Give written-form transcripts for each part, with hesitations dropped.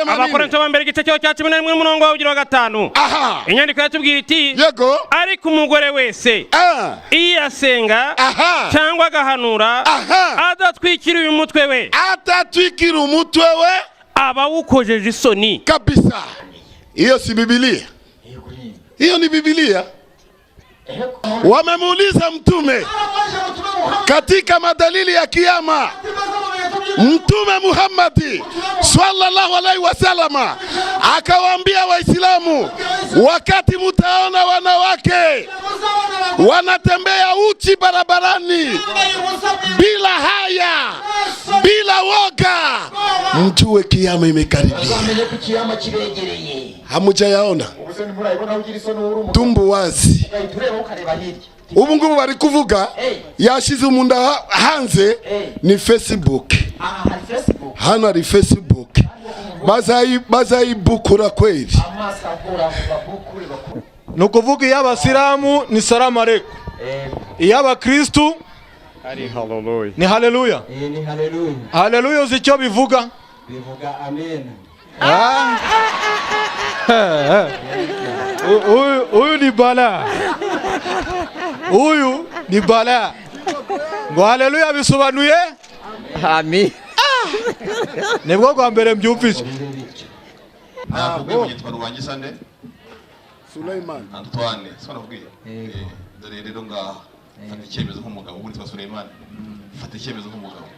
inasema nini? Abakorinto ba mbere igice cyo cya 11 umurongo wa 5. Aha. Inyandiko yatubwira iti Yego. ariko umugore wese iyo asenga cyangwa agahanura adatwikira uyu mutwe we, atatwikira umutwe we, aba wukojeje isoni kabisa. Hiyo si Biblia? Hiyo ni Biblia. Wamemuuliza mtume katika madalili ya kiyama, Mtume Muhammad sallallahu alaihi wasallama akawaambia Waislamu, wakati mtaona wanawake wanatembea uchi barabarani bila haya, bila woga, mjue kiyama imekaribia. Hamujayaona? Tumbu wazi. Ubu ngubu bari kuvuga yashize umunda hanze ni Facebook. Hano ari Facebook. Bazayibukura kweli. Nukuvuga y'abasilamu ni salamu aleikum. Y'abakristu ni haleluya. Ni haleluya. Haleluya uzicyo bivuga? Bivuga amen. Uyu ni bala. Uyu ni bala. Ngo haleluya bisobanuye Amen. Nibwo kwa mbere mbyumvise. Ntabwo yitwa Rubangiza nde? Suleiman. Antoine, sona vugiye. Dore rero ngaha. Fata icyemezo nk'umugabo, ubu nitwa Suleiman. Fata icyemezo nk'umugabo.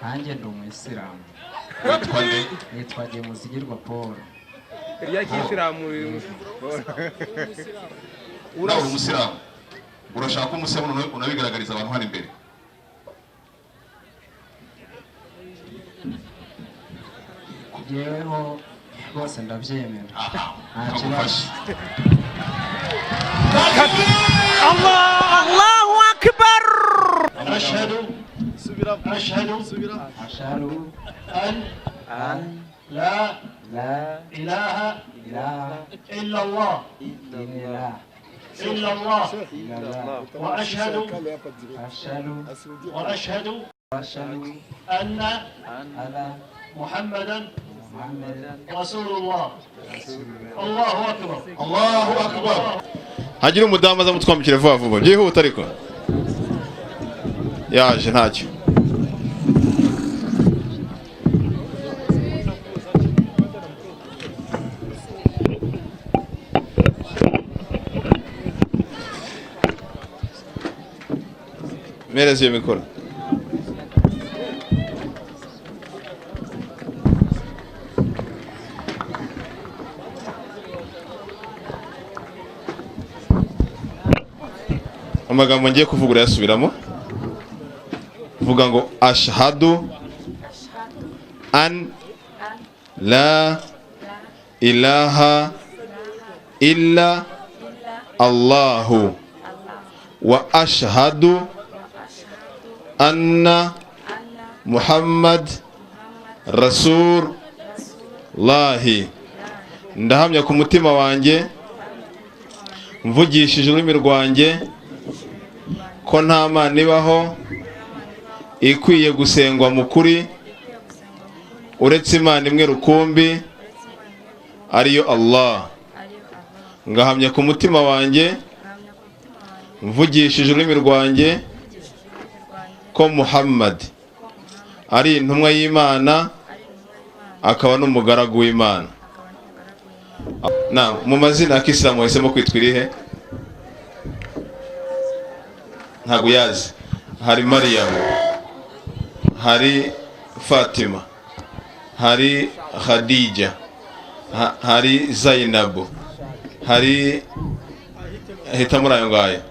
Hanjye ndi umuyisilamu. Witwa nde? Nitwa Muzigirwa Paul. Iriya kisilamu Uraho umusilamu. Urashaka ko umusilamu unabigaragariza abantu hano imbere. Yewe bose ndabyemera. Allahu akbar. Ashhadu أن لا لا إله إله إلا الله إلا الله وأشهد أن محمدا رسول الله. الله أكبر. الله أكبر. Hagira umudamu aza mutwambikira vuba vuba byihuta ariko yaje ntacyo. Merezi iyo mikoro. Amagambo ngiye kuvuga urayasubiramo. Vuga ngo ashhadu an la ilaha illa Allahu wa ashhadu anna Muhammad Rasulullahi. Ndahamya ku mutima wanjye mvugishije ururimi rwanjye ko nta mana ibaho ikwiye gusengwa mu kuri uretse Imana imwe rukumbi ariyo Allah. Ngahamya ku mutima wanjye mvugishije ururimi rwanjye ko Muhammad ari intumwa y'Imana akaba n'umugaragu w'Imana. Na mu mazina ya Kisilamu wahisemo kwitwa irihe? Ntabwo yazi. Hari Maryam, hari Fatima, hari Khadija, hari Zainab, hari hitamo rayo ngayo,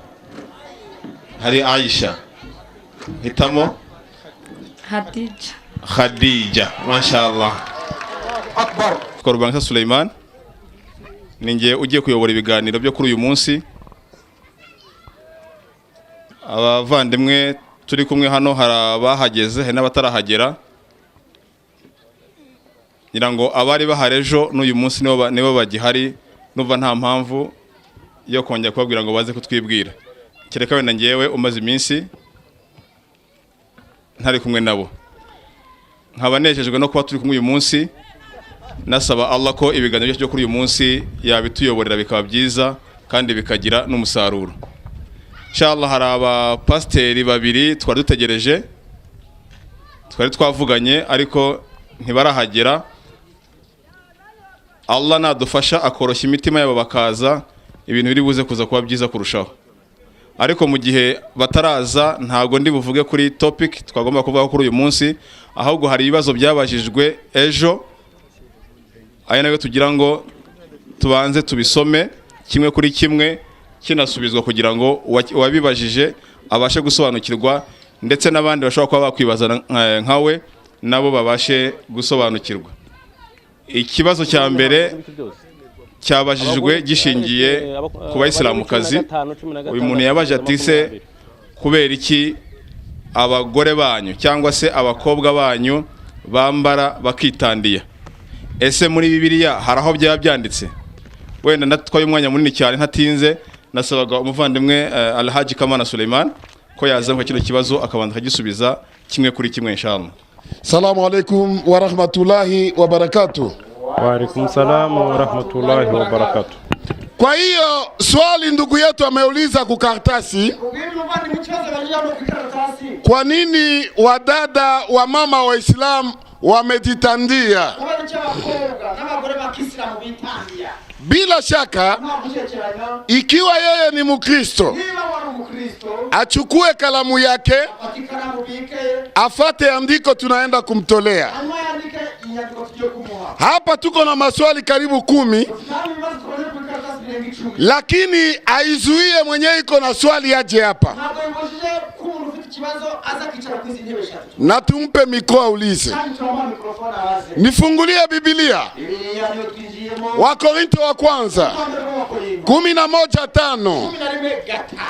hari Aisha, hitamo Khadija. Mashallah. Akbar. Korbanisa Suleiman ningiye ugiye kuyobora ibiganiro byo kuri uyu munsi. Abavandimwe turi kumwe hano hari abahageze hari n'abatarahagera. Ngira ngo abari baharejo n'uyu munsi nibo bagihari, nuva nta mpamvu yo kongera kubabwira ngo baze kutwibwira. Kereka wenda ngewe umaze iminsi ntari kumwe nabo. nkaba nejejwe no kuba turi kumwe uyu munsi, nasaba Allah ko ibiganiro byo kuri uyu munsi yabituyoborera bikaba byiza kandi bikagira n'umusaruro. Inshallah hari abapasteri babiri twari dutegereje, twari twavuganye ariko ntibarahagera. Allah nadufasha akoroshya imitima yabo bakaza, ibintu biri buze kuza kuba byiza kurushaho. Ariko mu gihe bataraza ntago ndi buvuge kuri topic twagomba kuvuga kuri uyu munsi, ahubwo hari ibibazo byabajijwe ejo, aya nayo tugira ngo tubanze tubisome kimwe kuri kimwe kinasubizwa kugira ngo uwabibajije abashe gusobanukirwa, ndetse n'abandi bashobora kuba bakwibaza nkawe nabo babashe gusobanukirwa. Ikibazo cya mbere cyabajijwe gishingiye ku bayisilamukazi. Uyu muntu yabaje ati se kubera iki abagore banyu cyangwa se abakobwa banyu bambara bakitandiya? Ese muri Bibiliya hari aho byaba byanditse? Wenda natwaye umwanya munini cyane ntatinze, nasabaga umuvandimwe Alhaji Kamana Suleiman ko yazanka kino kibazo akabanza kagisubiza kimwe kuri kimwe inshallah. Salamu alaikum wa rahmatullahi wa barakatuh. Wa alaikum salam wa rahmatullahi wa barakatuh. Kwa hiyo swali ndugu yetu ameuliza kukaratasi, kwa nini wadada wa mama wa Islam wamejitandia? Bila shaka ikiwa yeye ni Mkristo, achukue kalamu yake afate andiko tunaenda kumtolea. Hapa tuko na maswali karibu 10, lakini aizuie mwenyewe iko na swali aje hapa na tumpe mikoa ulize. Nifungulie Biblia, Wakorintho wa kwanza 11:5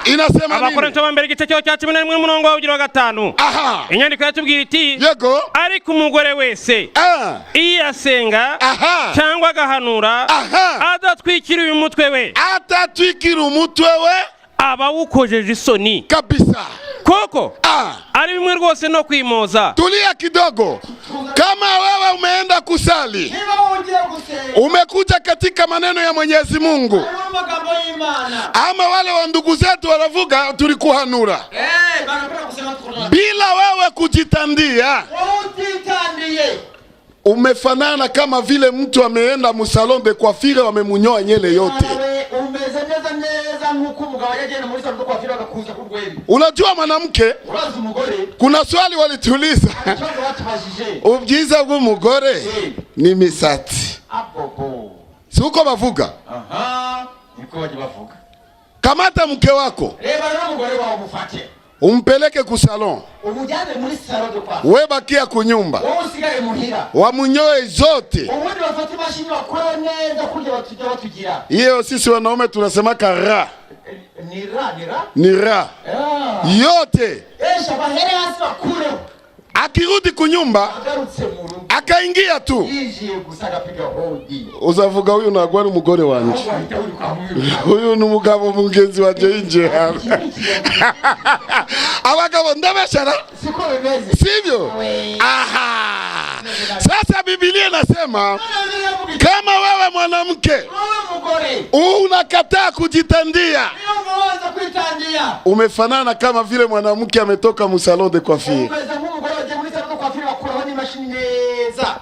inasema nini? Abakorintho wa mbere igice cyo cya 11 umurongo wa 5. Aha, inyandiko yatubwira iti yego, ariko umugore wese iyo asenga cyangwa agahanura adatwikira umutwe we, atatwikira umutwe we, aba wukojeje isoni kabisa. Koko ari bimwe rwose no kwimoza. Tulia kidogo. Kama wewe umeenda kusali, umekuja katika maneno ya Mwenyezi Mungu, ama wale wa ndugu zetu wanavuga tulikuhanura, bila wewe kujitandia, umefanana kama vile mtu ameenda musalon de coiffure wamemunyoa nyele yote. Unajua mwanamke, kuna swali walituliza, ubyiza bw'umugore ni misatsi. Si uko bavuga? niko bavuga. Kamata mke wako, umpeleke ku salon, umujyane muri salon de coiffure, we bakia kunyumba, usigare muhira, wamunyoe zote. ubundi bafata imashini bakora neza kurya batugira. Hiyo sisi wanaume tunasema kara. Ni ra. Yote. Bahere hasi bakure. Akirudi kunyumba, akaingia tu, uzavuga huyu nagwa ni umugore wanje, huyu ni umugabo mugenzi wanje inje. Abagabo ndabeshara, sivyo? Aha, sasa Biblia inasema kama wewe mwanamke unakataa kujitandia, umefanana kama vile mwanamke ametoka musalon de coiffure.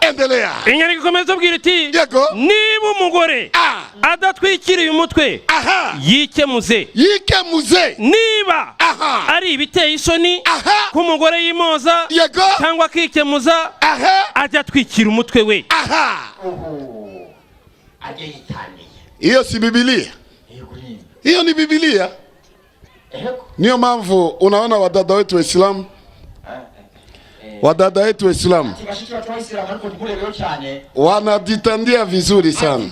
Endelea. Inyandiko ikomeza ubwira iti niba umugore adatwikiriye umutwe yikemuze. Niba ari ibiteye isoni ko umugore yimoza cyangwa akikemuza, ajya atwikira umutwe we. Hiyo si Biblia? Hiyo ni Biblia. Niyo mambo unaona wadada wetu wa Islam, wadada wetu wa Islam wanajitandia vizuri sana.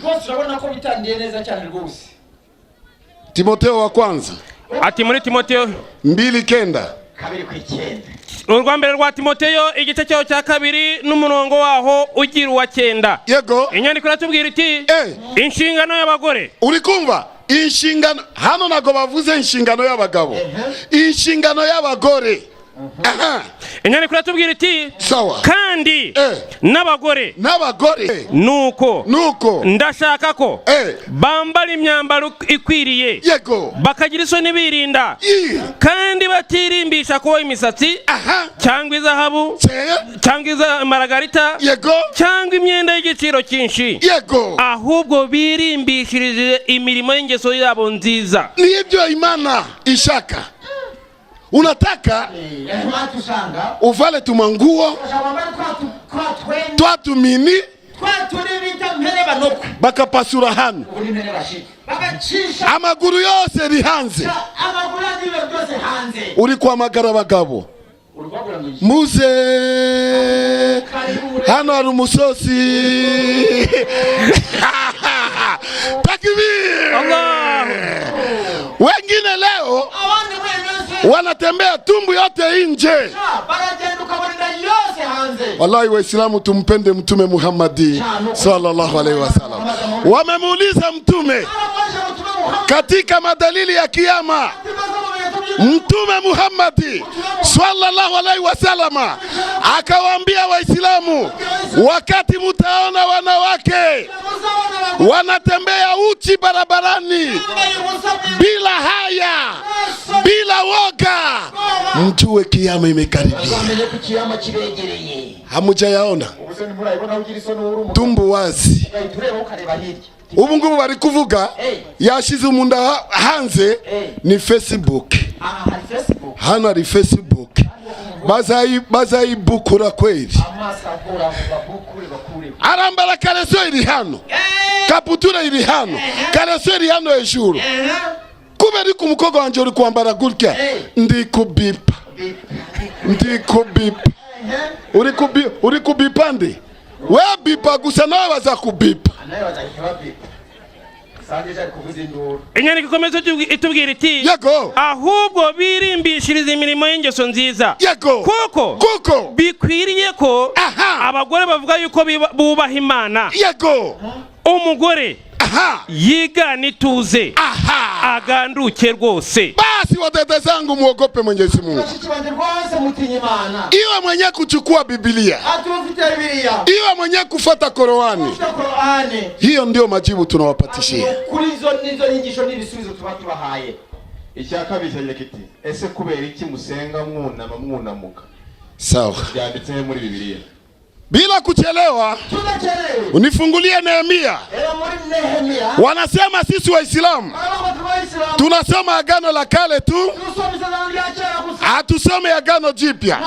Timotheo wa kwanza, ati muri Timotheo 2:9, urwa mbere rwa Timotheo igice cyo cya 2 n'umurongo waho ugira wa 9. Yego. Inyandiko iratubwira iti inshingano y'abagore. Urikumva? Inshingano hano nago bavuze inshingano y'abagabo, inshingano y'abagore. inyandiko iratubwira iti sawa kandi n'abagore nuko ndashaka ko bambara imyambaro ikwiriye yego bakagira isoni birinda kandi batirimbisha ko imisatsi cyangwa izahabu cyangwa maragarita yego cyangwa imyenda y'igiciro cyinshi yego ahubwo birimbishirije imirimo y'ingeso yabo nziza. Nibyo Imana ishaka. Unataka uvale tumanguo twatumini bakapasura hano amaguru yose ri hanze uri kwamagara abagabo muze hano hari umusosi takbir. Allah. Wengine leo wanatembea tumbu yote nje. Wallahi Waislamu tumpende Mtume Muhammadi sallallahu alaihi wasallam. Wamemuuliza Mtume katika madalili ya kiyama, Mtume Muhammadi sallallahu alaihi wasallam akawaambia Waislamu, wakati mtaona wanawake wanatembea uchi barabarani bila haya, bila woga, mjue kiyama imekaribia. Hamujayaona tumbu wazi ubu ngubu bari kuvuga yashize umunda hanze ni Facebook. Hano ari Facebook bazayibukura kweli. Arambara kareso iri hano, kaputura iri hano, kareso iri hano hejuru. Kubera ko umukobwa wanje uri kwambara gutya, ndi kubipa uri kubipa ndi we bipa gusa nawe baza kubipa. Inyandiko ikomeza itubwira iti yego ahubwo birimbishiriza imirimo y'ingeso nziza yego kuko bikwiriye ko abagore bavuga yuko bubaha Imana yego umugore yigana ituze aganduke rwose. Basi wadada zangu muogope Mwenyezi Mungu. Iwe mwenye kuchukua Biblia, iwe mwenye kufuata Qur'ani, hiyo ndio majibu tunawapatishia. Icyakabije kiti ese kubera iki musenga mwunamuka sawa byanditse muri Biblia bila kuchelewa. Unifungulie Nehemia. Wanasema sisi Waislamu tunasoma Agano la Kale tu, hatusome Agano Jipya.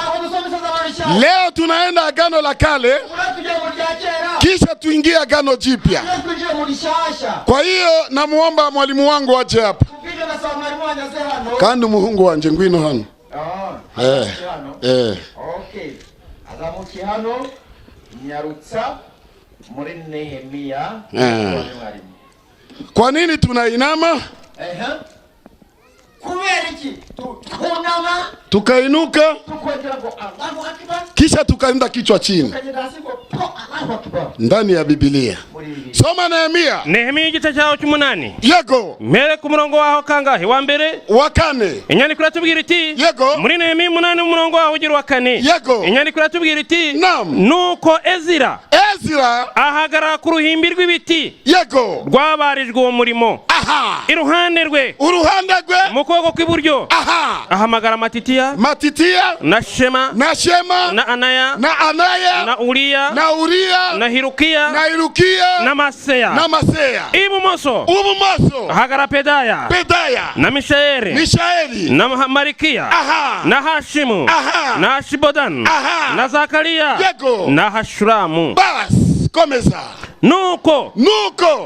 Leo tunaenda Agano la Kale kisha tuingie Agano Jipya. Kwa hiyo namuomba mwalimu wangu aje hapa kandi umuhungu wanje ngwino hano. Okay. Azamuki hano nyarutsa muri Nehemia. Kwa nini tunainama? Tukainuka kisha tukaenda kichwa chini ndani ya Biblia. Soma Nehemia igice cyaho cy'umunani yego mere ku murongo waho kangahe wa mbere wa kane. Inyandiko iratubwira iti yego muri Nehemia 8 umurongo waho ugira wa kane yego inyandiko iratubwira iti nuko Ezira ahagarara ku ruhimbi rw'ibiti yego rwabarijwe uwo murimo iruhande rwe mu kuboko kw'iburyo ahamagara Matitiya na Shema na Anaya na Uriya na Hirukiya na Maseya ibumoso ahagara Pedaya na Mishaeli na Marikiya na Hashimu na Ashibodan na Zakariya na Hashuramu. Komeza. Nuko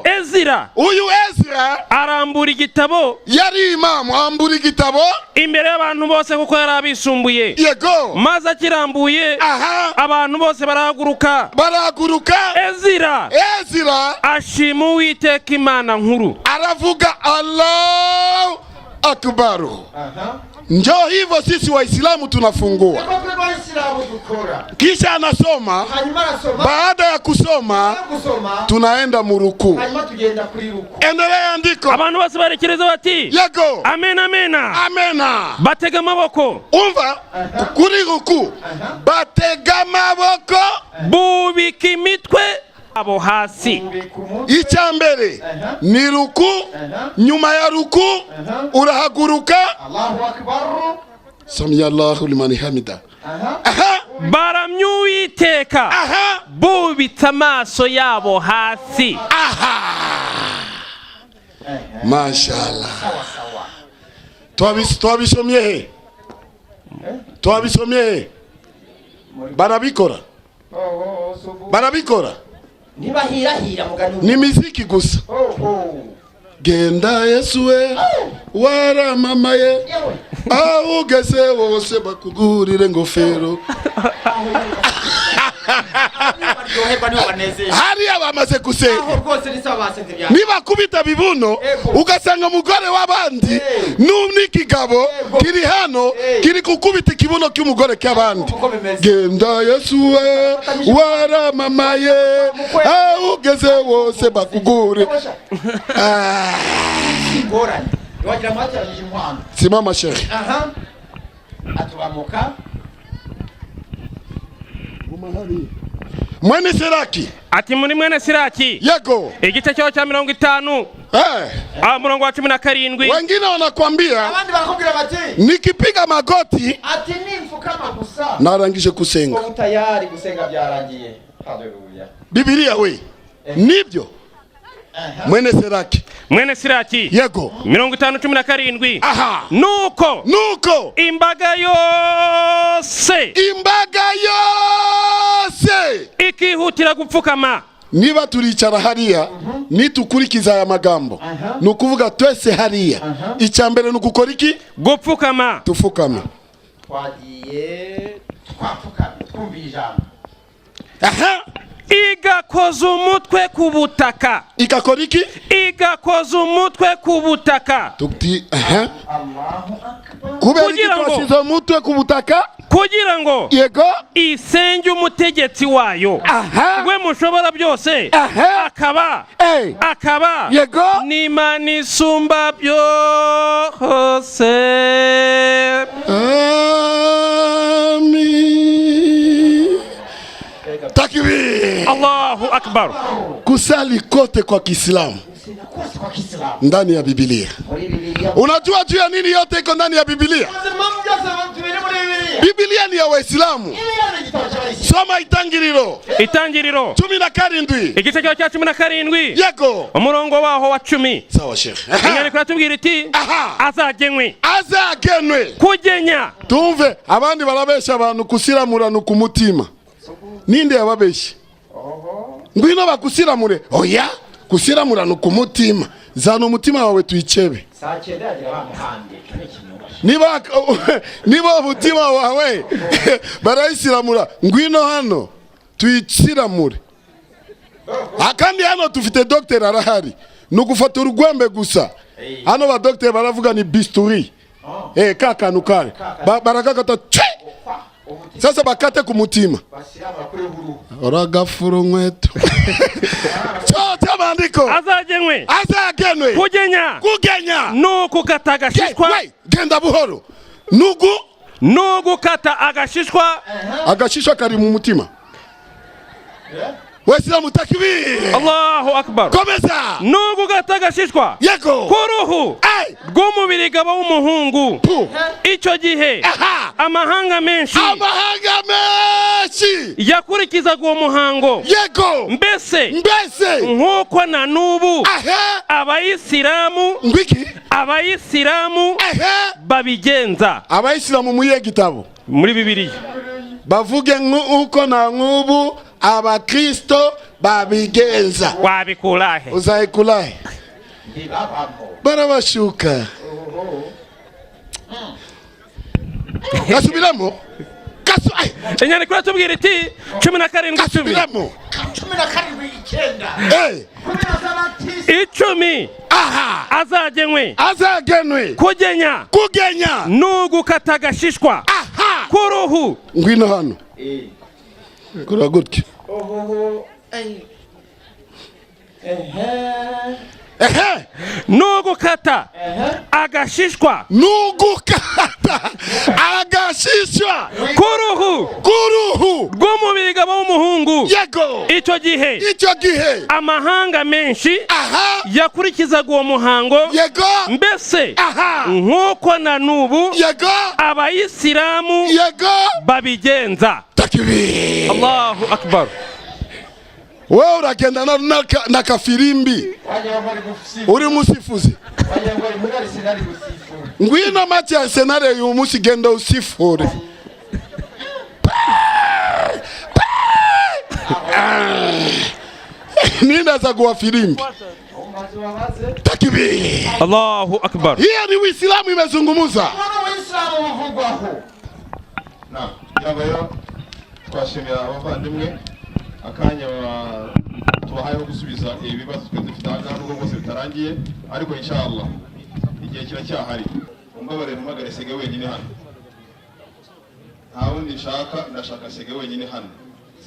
Ezira, uyu Ezira arambura igitabo, yari imamu ambura igitabo imbere y'abantu bose kuko yari abisumbuye. Yego. Maze akirambuye abantu bose barahaguruka. Ezira ashima Uwiteka Imana nkuru, aravuga Allah akbaru. Njoo hivyo sisi Waislamu tunafungua. Kisha anasoma. Baada ya kusoma tunaenda muruku. Endelea andiko. Abantu bose barekereza bati yego amen amen amen. Batega amaboko. Umva kuri ruku. Batega amaboko. Bubika imitwe abo hasi. Icyambere ni ruku. Nyuma ya ruku urahaguruka. Allahu akbar. Sami Allahu liman hamida. Baramya Uwiteka. Bubitse amaso yabo hasi. Mashallah. Twabisomye he? Twabisomye he? Barabikora. Barabikora. Ntibahirahira mugani. Ni miziki gusa. Genda Yesu we waramamaye aho ugeze wose bakugurire ngofero. Hari abamaze gusenga. Niba kubita bibuno ugasanga mugore w'abandi n'umnikigabo kiri hano kiri kukubita kibuno cy'umugore cy'abandi. Genda Yesu we waramamaye aho ugeze wose bakugurire. Simama sheikh. Atubamuka. Mwene Siraki. Ati muri mwene Siraki. Yego. Igice cyo cya 50. Murongo wa 17. Wengine wanakuambia. Abandi bakubwira bati. Nikipiga magoti. Ati nimfukama gusa. Narangije kusenga. Ko tayari gusenga byarangiye. Haleluya. Biblia we. Nibyo. Mwene Siraki. Mwene Siraki. Yego. 50:17. Nuko imbaga yose ikihutira gupfukama. Niba turicara hariya nitukurikiza aya magambo nukuvuga twese hariya icyambere nukukora iki? Gupfukama. Tufukame. Twagiye twapfukama twumvira. Igakoza umutwe ku butaka. Igakora iki? Igakoza umutwe ku butaka. Tukti kubera iki twasize umutwe ku butaka? Kugira ngo yego isenge umutegetsi wayo. Gwe mushobora byose. Akaba yego ni Imana isumba byose. Amen. Takbir. Allahu akbar. Kusali kote kwa Kiislamu ndani ya Biblia. Unajua juu ya nini yote iko ndani ya Biblia? Biblia ni ya Waislamu. Soma Itangiriro 17. Igice cya 17. Yego. Umurongo waho wa 10. Sawa sheikh. Ingani kuratubwira iti azagenwe. Kugenya. Tumve abandi barabesha abantu kusiramura n'ukumutima. Ninde yababeshe? Ngwino bakusiramure. Oya, kusiramura n'ukumutima. Zana umutima wawe tuyicebe. Niba umutima wawe barayisiramura, ngwino hano tuyiciramure. Akandi hano tufite docteur arahari. Nugufata urugwembe gusa. Hano ba docteur baravuga ni bisturi. Kakanu kare. Barakakata sasa bakate ku mutima. Oragafuru nkweto. Cyo bandiko. Azagenwe. Kugenya. Nuko kata agashishwa. Genda buhoro. Nugu kata agashishwa. Agashishwa kari mu mutima. Waislamu takbir. Allahu akbar. Komeza. Nugu kata agashishwa. Yego. Kuruhu. Rw'umubiri gaba w'umuhungu. Icyo gihe amahanga menshi yakurikizaga uwo muhango. Yego. Mbese nkuko na nubu abayisilamu babigenza. Abayisilamu muye gitabo muri Bibiliya bavuge nkuko na nubu abakristo babigenza. Wabikulahe uzayikulahe barabashuka. Gasubiramo. Enyane kuri tubwira iti 17. Gasubiramo. 17 icumi azagenwe kugenya n'ugukata agashishwa k'uruhu. Ngwino hano kura gutya. N'ugukata agashishwa k'uruhu rw'umubiri w'umuhungu. Icyo gihe amahanga menshi yakurikizaga uwo muhango, mbese nk'uko na n'ubu abayisilamu babigenza. Allahu akbar. Wewe uragenda na kafirimbi uri musifuzi. Ngwino match ya Arsenal uyu munsi genda usifure. Nina za kuwa firimbi. Takbir. Allahu akbar. Hiyo ni Uislamu imezungumza. Naam, yabayo twashimira abavandimwe akanya tubahaye gusubiza ibibazo twe dufite aha nubwo bose bitarangiye, ariko inshallah igihe kiracyahari. Umbabarire mpagare Sege wenyine hano, nta wundi ndashaka Sege wenyine hano.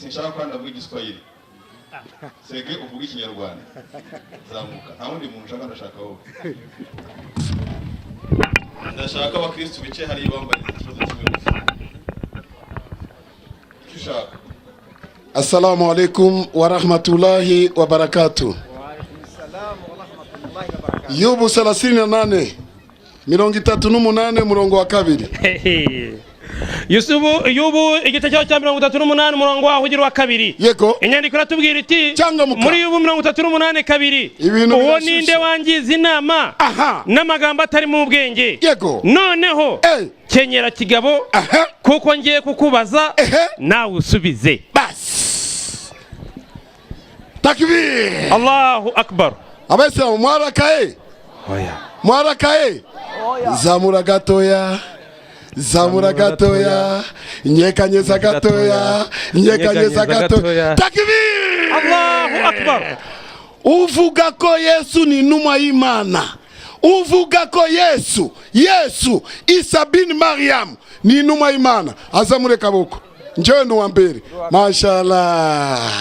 Sinshaka ko ndavuga Igiswahili. Sege uvuga Ikinyarwanda, zamuka. Nta wundi muntu ndashaka wowe. Ndashaka abakristo bice hari bambaye ikibazo kimwe gusa. Kishaka. Assalamu alaikum wa rahmatullahi wa barakatuh. Yubu 38 38 murongo wa kabiri. Yubu igice cya 38 murongo wa hugira wa kabiri. Yego. Inyandiko iratubwira iti muri Yubu 38 kabiri. Uwo ninde wangiza inama n'amagambo atari mu bwenge. Yego. Noneho kenyera kigabo kuko ngiye kukubaza nawe usubize. Takbir. Allahu akbar. Abese mwarakaye. Mwarakaye. Zamura gatoya. Nyekanyeza gatoya. Takbir. Allahu akbar. Uvuga ko Yesu ni intumwa y'Imana. Uvuga ko Yesu Isa bin Mariam ni intumwa y'Imana. Azamure kaboko. Njyewe n'uwa mbere. Mashallah.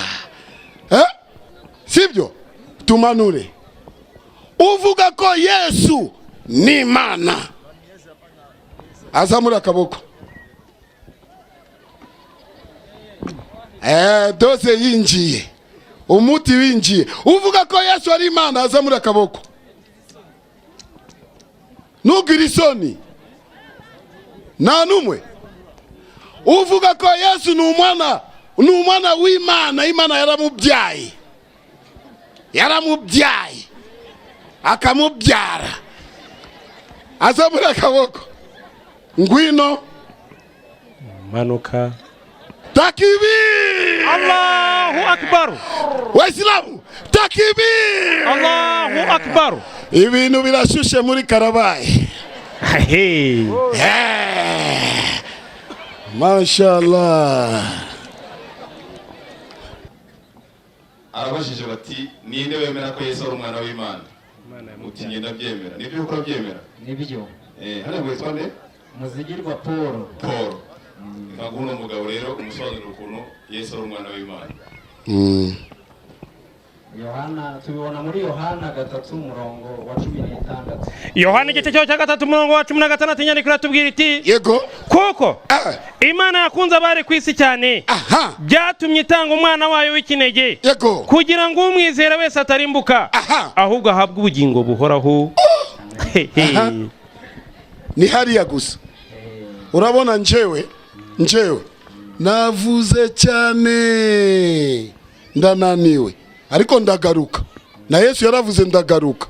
Sibyo? Tumanure. Uvuga ko Yesu ni Imana. Azamura kaboko. Dose yinjiye. Umuti winjiye. Uvuga ko Yesu ari Imana, azamura kaboko. Nugira isoni. Nta numwe. Uvuga ko Yesu ni umwana w'Imana, Imana yaramubyaye akamubyara. Azamura kaboko. Ngwino manuka. Takbir. Allahu akbar. Waislamu takbir. Allahu akbar. Ibintu birashushe muri Karabaye. Mashallah. Arabashije bati ninde wemera ko Yesu ari umwana w'Imana? Uti ngenda byemera. Nibyo uko byemera? Nibyo. Hano gwitwa nde? Muzigirwa Paul. Nkaguno mugabo rero umusobanuro ukuntu Yesu ari umwana w'Imana. Yohana tubibona muri Yohana 3 murongo wa 16. Yohana igice cya 3 murongo wa 16 inyandiko iratubwira iti yego kuko Imana yakunze abari ku isi cyane byatumye itanga umwana wayo w'ikinege kugira ngo umwizera wese atarimbuka ahubwo ahabwe ubugingo buhoraho. Ni hariya gusa. Urabona njyewe navuze cyane ndananiwe, ariko ndagaruka. Na Yesu yaravuze ndagaruka.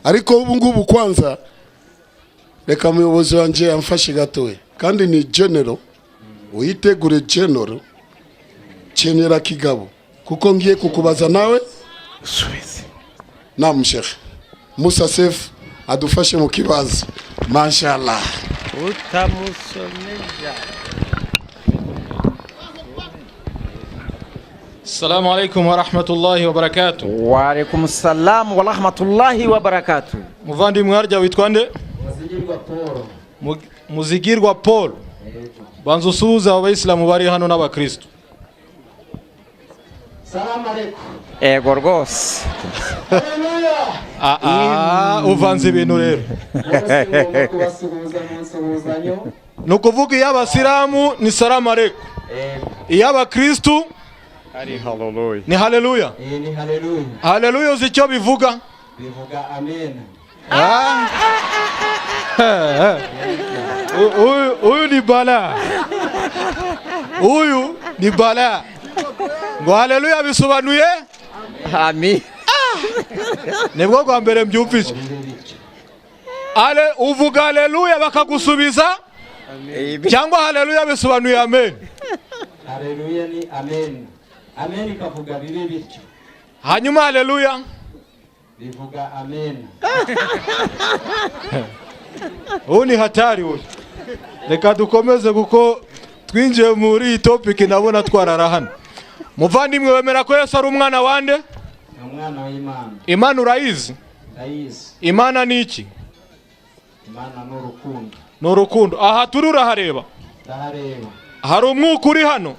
Ariko ubu ngubu kwanza reka umuyobozi wanje amfashe gatoya, kandi ni general, uyitegure general Chenera Kigabo, kuko ngiye kukubaza nawe subize. Naam Sheikh Musa Sef adufashe mu kibazo. Mashallah. Utamusomeja. Assalamu alaikum wa rahmatullahi wa barakatuh. Wa alaikum salam wa rahmatullahi wa barakatuh. Muvandimwe harya witwa nde? Muzigirwa Paul. Muzigirwa Paul. Banza usuhuza abayisilamu bari hano n'abakristo. Salamu alaikum. Ego rwose. Uvanze ibintu rero. Kubasuhuza munsuhuzanyo. Nukuvuga iy'abasilamu ni salamu alaikum. Iy'abakristo ni haleluya. Ni haleluya. Haleluya uzi icyo bivuga? Bivuga amen. Uyu ni bala. Uyu ni bala. Ngo haleluya bisobanuye? Amen. Nibwo kwa mbere mbyumvise. Uvuga haleluya bakagusubiza? Cyangwa haleluya bisobanuye amen? Haleluya ni amen. Amen kavuga bibe bityo. Hanyuma haleluya bivuga amen. Ni hatari uyu. Reka dukomeze kuko twinjiye muri iyi topic nabona twarara hano. Muvandimwe wemera ko Yesu ari umwana wande? Umwana w'Imana. Imana urayizi? Ndayizi. Imana ni iki? Imana ni urukundo. Ni urukundo. Aha turi urahareba? Ndahareba. Hari umwuka uri hano?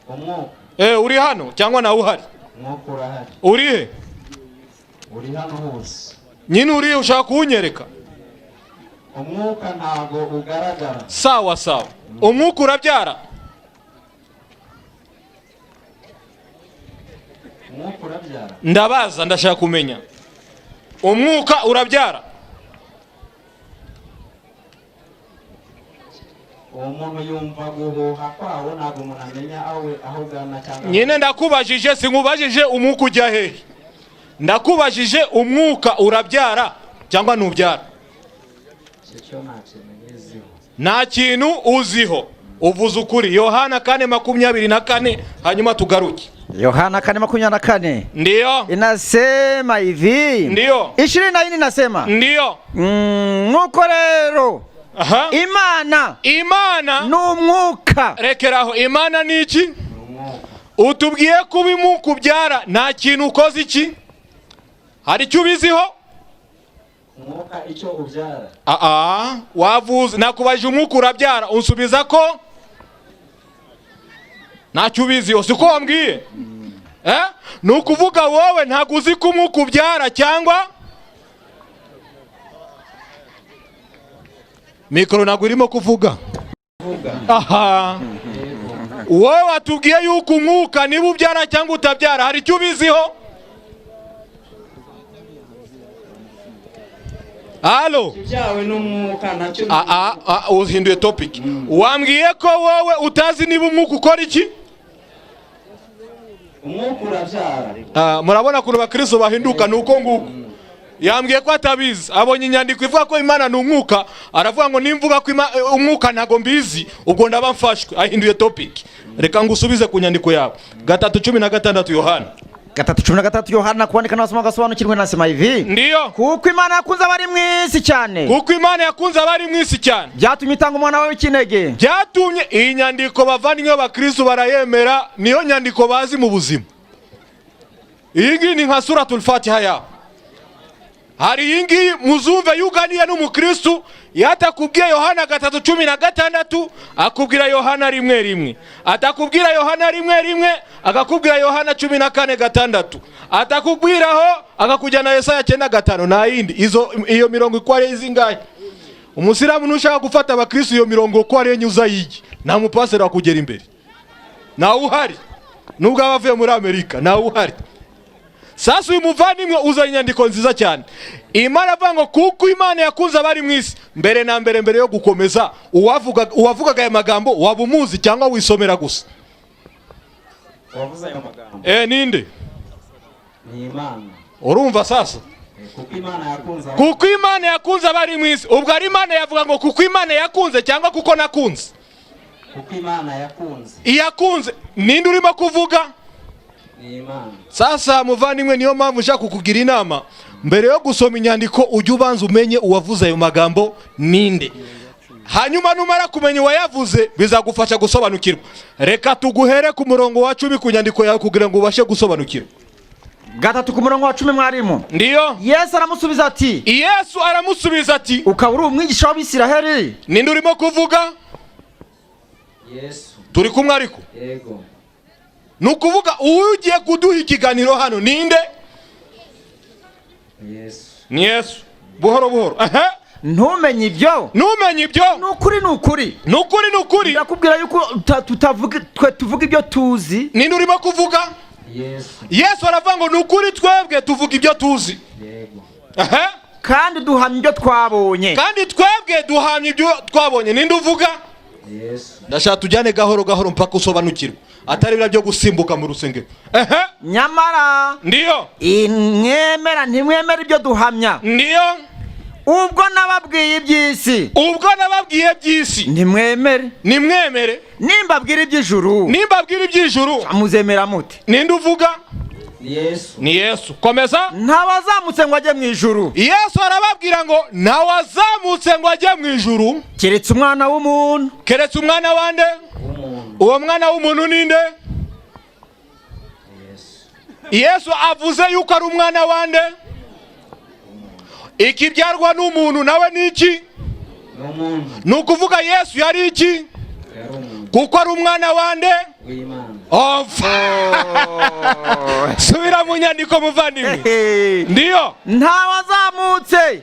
Umwuka? Uri hano cyangwa nawe uhari? Umwuka urahari. Uri he? Uri hano hose. Nyine uri ushaka kuwunyereka? Umwuka ntago ugaragara. Sawa sawa. Umwuka urabyara? Umwuka urabyara? Ndabaza ndashaka kumenya. Umwuka urabyara? Umuntu yumva guhuha kwawo ntabwo umuntu amenya aho gana cyangwa. Nyine ndakubajije sinkubajije umwuka ujya hehe. Ndakubajije umwuka urabyara cyangwa ntubyara? Nta kintu uziho. Uvuze ukuri. Yohana 4:24 hanyuma tugaruke. Yohana 4:24. Ndio. Inasema hivi. Ndio. 24 inasema. Ndio. Nuko rero. Aha. Imana n'umwuka. Rekeraho. Imana ni iki? Utubwiye kuba umwuka ubyara nta kintu ukoze iki? Hari icyo ubiziho? Umwuka icyo ubyara. Wavuze nakubajije umwuka urabyara unsubiza ko ntacyo ubiziho siko wambwiye? Ni ukuvuga wowe ntabwo uzi ko umwuka ubyara cyangwa? Mikoro ntabwo irimo kuvuga. Wowe watubwiye yuko umwuka niba ubyara cyangwa utabyara hari icyo ubiziho? Halo. Ibyawe n'umwuka ntacyo. Uhinduye topic. Wambwiye ko wowe utazi niba umwuka ukora iki? Umwuka urabyara. Murabona ko abakristo bahinduka nuko nguko. Yambwiye ko atabizi. Abonye inyandiko ivuga ko Imana ni umwuka, aravuga ngo nimvuga ko umwuka ntago mbizi, ubwo ndaba mfashwe. Ahinduye topic. Reka ngusubize ku nyandiko yawe. 3:16 Yohana. 3:13 Yohana kuandika nasoma gasobanukirwe nasema hivi. Ndio. Kuko Imana yakunze abari mwisi cyane. Kuko Imana yakunze abari mwisi cyane. Byatumye itanga umwana wawe w'ikinege. Byatumye iyi nyandiko bavandimwe b'abakristo barayemera, niyo nyandiko bazi mu buzima. Iyi ngiyi ni nka suratul Fatiha ya. Hari iyi ngiyi muzumve yuganiye n'umukristo yatakubwiye Yohana 3:16 akubwira Yohana 1:1. Atakubwira Yohana 1:1 akakubwira Yohana 14:6. Atakubwiraho akakujyana Yesaya 9:5 na yindi. Iyo mirongo ikware izingahe? Umusiramu nushaka gufata abakristo iyo mirongo ko ari nyuza yigi. Nta mupaseri wa kugera imbere. Na uhari. Nubwo abavuye muri Amerika na uhari. Sasa uyu muvandimwe uzanye inyandiko nziza cyane. Imana avuga ngo kuko Imana yakunze abari mwisi. Mbere na mbere yo gukomeza uwavugaga aya magambo wabumuzi cyangwa wisomera gusa? Wavuze aya magambo. Ninde? Ni Imana. Urumva sasa? Kuko Imana yakunze abari mwisi. Ubwo ari Imana yavuga ngo kuko Imana yakunze cyangwa kuko nakunze? Kuko Imana yakunze. Iyakunze ninde urimo kuvuga? Ni Imana. Sasa muvandimwe niyo mpamvu ushaka kukugira inama mbere yo gusoma inyandiko ujye ubanza umenye uwavuze ayo magambo ninde. hanyuma numara kumenya uwayavuze bizagufasha gusobanukirwa. Reka tuguhere ku murongo wa 10 ku nyandiko yawe kugira ngo ubashe gusobanukirwa. Gatatu ku murongo wa 10 mwarimu. Ndiyo. Yesu aramusubiza ati ukaba uri umwigisha w'Abisiraheli. Ninde urimo kuvuga? Yesu. Turi kumwe ariko? Yego. Nukuvuga ugiye kuduha ikiganiro hano ninde? Yesu. Ni Yesu. Buhoro buhoro. Ntumenye ibyo. Nukuri. Ndakubwira yuko tuvuga ibyo tuzi. Ninde urimo kuvuga? Yesu aravuga ngo nukuri twebwe tuvuga ibyo tuzi. Yego. Kandi duhamya ibyo twabonye. Ninde uvuga? Yesu. Ndashaka tujyane gahoro mpaka usobanukirwa. Atari bira byo gusimbuka mu rusengero. Nyamara. Ndiyo. Ntimwemera ibyo duhamya. Ndiyo. Ubwo nababwiye iby'isi. Nimwemere. Nimbabwira iby'ijuru. Muzemera mute? Ninde uvuga? Yesu. Ni Yesu. Komeza. Ntawazamutse ngo ajye mu ijuru. Yesu arababwira ngo ntawazamutse ngo ajye mu ijuru. Keretse umwana w'umuntu. Keretse umwana wande? Uwo mwana w'umuntu ninde? Yesu avuze yuko ari umwana wande? Ikibyarwa n'umuntu nawe niki? Nukuvuga Yesu yari iki? Kuko ari umwana wande? Subira mu nyandiko muvandimwe. Ndiyo. Ntawazamutse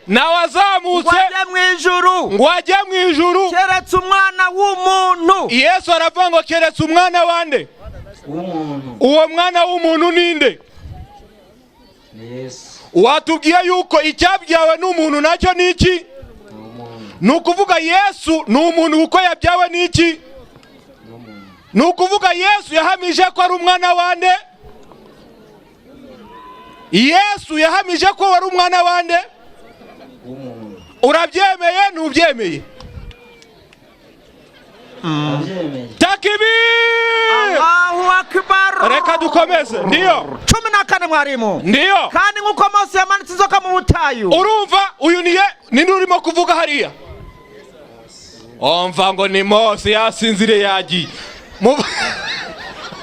ngo ajye mu ijuru. Keretse umwana w'umuntu. Yesu aravuga ngo keretse umwana wande? Uwo mwana w'umuntu ninde? Yesu. Watubwiye yuko icyabyawe n'umuntu nacyo niki? Nukuvuga Yesu ni umuntu kuko yabyawe niki? Nukuvuga Yesu yahamije ko ari umwana wande? Yesu yahamije ko ari umwana wande? Urabyemeye nubyemeye? Takbir! Allahu akbar! Reka dukomeze. Ndiyo. 14 mwarimu. Ndiyo. Kandi nkuko Mose yamanitse inzoka mu butayu. Urumva uyu ninde urimo kuvuga hariya? Umva ngo ni Mose yasinzire yagiye.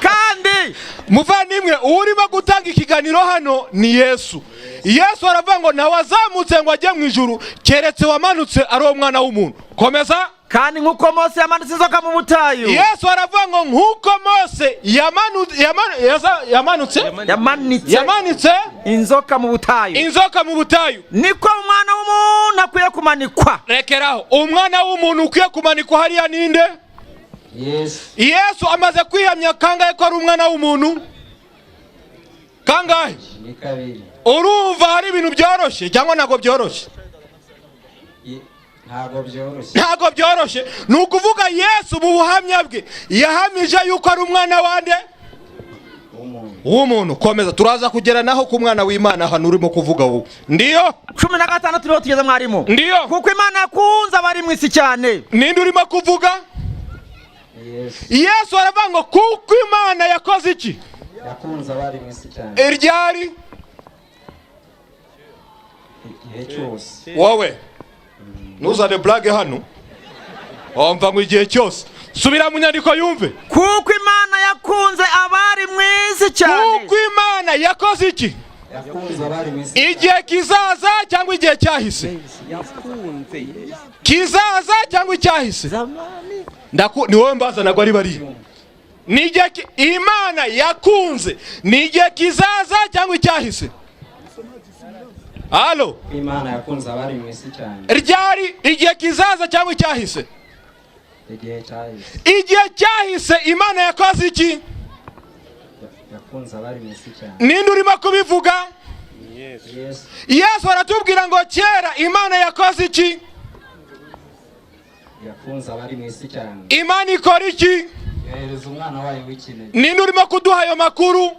Kandi muvandimwe urimo gutanga ikiganiro hano ni Yesu. Yesu aravuga ngo ntawazamutse ngo ajye mu ijuru keretse wamanutse ari umwana w'umuntu. Komeza. Kandi nkuko Mose yamanitse inzoka mu butayu. Yesu aravuga ngo nkuko Mose yamanitse inzoka mu butayu. Niko umwana w'umuntu akwiye kumanikwa. Rekeraho. Umwana w'umuntu ukwiye kumanikwa hariya ninde? Yesu amaze kwihamya kangahe ko ari umwana w'umuntu? Kangahe? Ni kabiri. Urumva hari ibintu byoroshye cyangwa ntago byoroshye? Ntago byoroshye. Nukuvuga Yesu mu buhamya bwe yahamije yuko ari umwana wande? Umuntu. Komeza turaza kugera naho ku mwana w'Imana hano urimo kuvuga wowe. Ndiyo. 15 turiho tugeze mwarimu. Ndiyo. Kuko Imana yakunze abari mu isi cyane. Ninde urimo kuvuga? Yesu aravuga ngo kuko Imana yakoze iki? Yakunze abari mu isi cyane. Iryari? Igihe cyose. Wowe. Nuzane blague hano. Umva ngo igihe cyose. Subira mu nyandiko yumve. Kuko Imana yakunze abari mu isi cyane. Kuko Imana yakoze iki? Yakunze abari mu isi. Igihe kizaza cyangwa igihe cyahise? Kizaza cyangwa icyahise? Ni wowe mbaza nagwa ari bari. N'igihe Imana yakunze ni igihe kizaza cyangwa icyahise? Halo. Imana yakunze abari mu isi cyane. Ryari igihe kizaza cyangwa icyahise? Igihe cyahise Imana yakoze iki? Yakunze abari mu isi cyane. Ninde urimo kubivuga? Yesu aratubwira ngo kera Imana yakoze iki? Yakunze abari mu isi cyane. Imana ikora iki? Yohereza umwana wayo w'ikinege. Ninde urimo kuduha ayo makuru?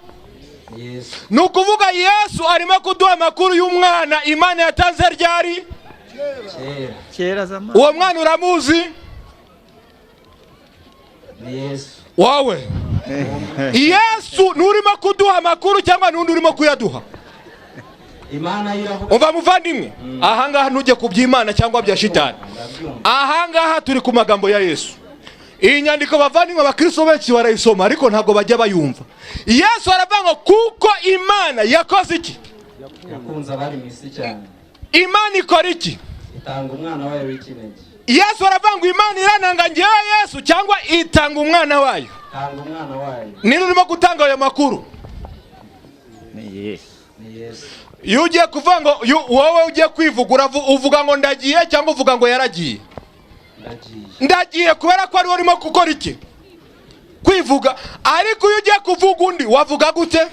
Yesu. Nukuvuga Yesu arimo kuduha amakuru y'umwana Imana yatanze ryari? Kera zamani. Uwo mwana uramuzi? Yesu. Wawe. Yesu nurimo kuduha amakuru cyangwa nundi urimo kuyaduha? umva muvandimwe, ahangaha ntujye ku by'Imana cyangwa bya shitani. Ahangaha turi ku magambo ya Yesu. Iyi nyandiko bavandimwe abakristo benshi barayisoma ariko ntabwo bajya bayumva. Yesu aravuga ngo kuko Imana yakoze iki? Yakunze abari mu isi cyane. Imana ikora iki? Itanga umwana wayo w'ikinege. Yesu aravuga ngo Imana irananga ngewe Yesu cyangwa itanga umwana wayo? Itanga umwana wayo. Nini urimo gutanga ayo makuru? Ni Yesu. Ni Yesu. Iyo ugiye kuvuga ngo wowe ugiye kwivuga uvuga ngo ndagiye cyangwa uvuga ngo yaragiye? Ndagiye kubera ko ari urimo gukora iki? Kwivuga. Ariko iyo ugiye kuvuga undi wavuga gute?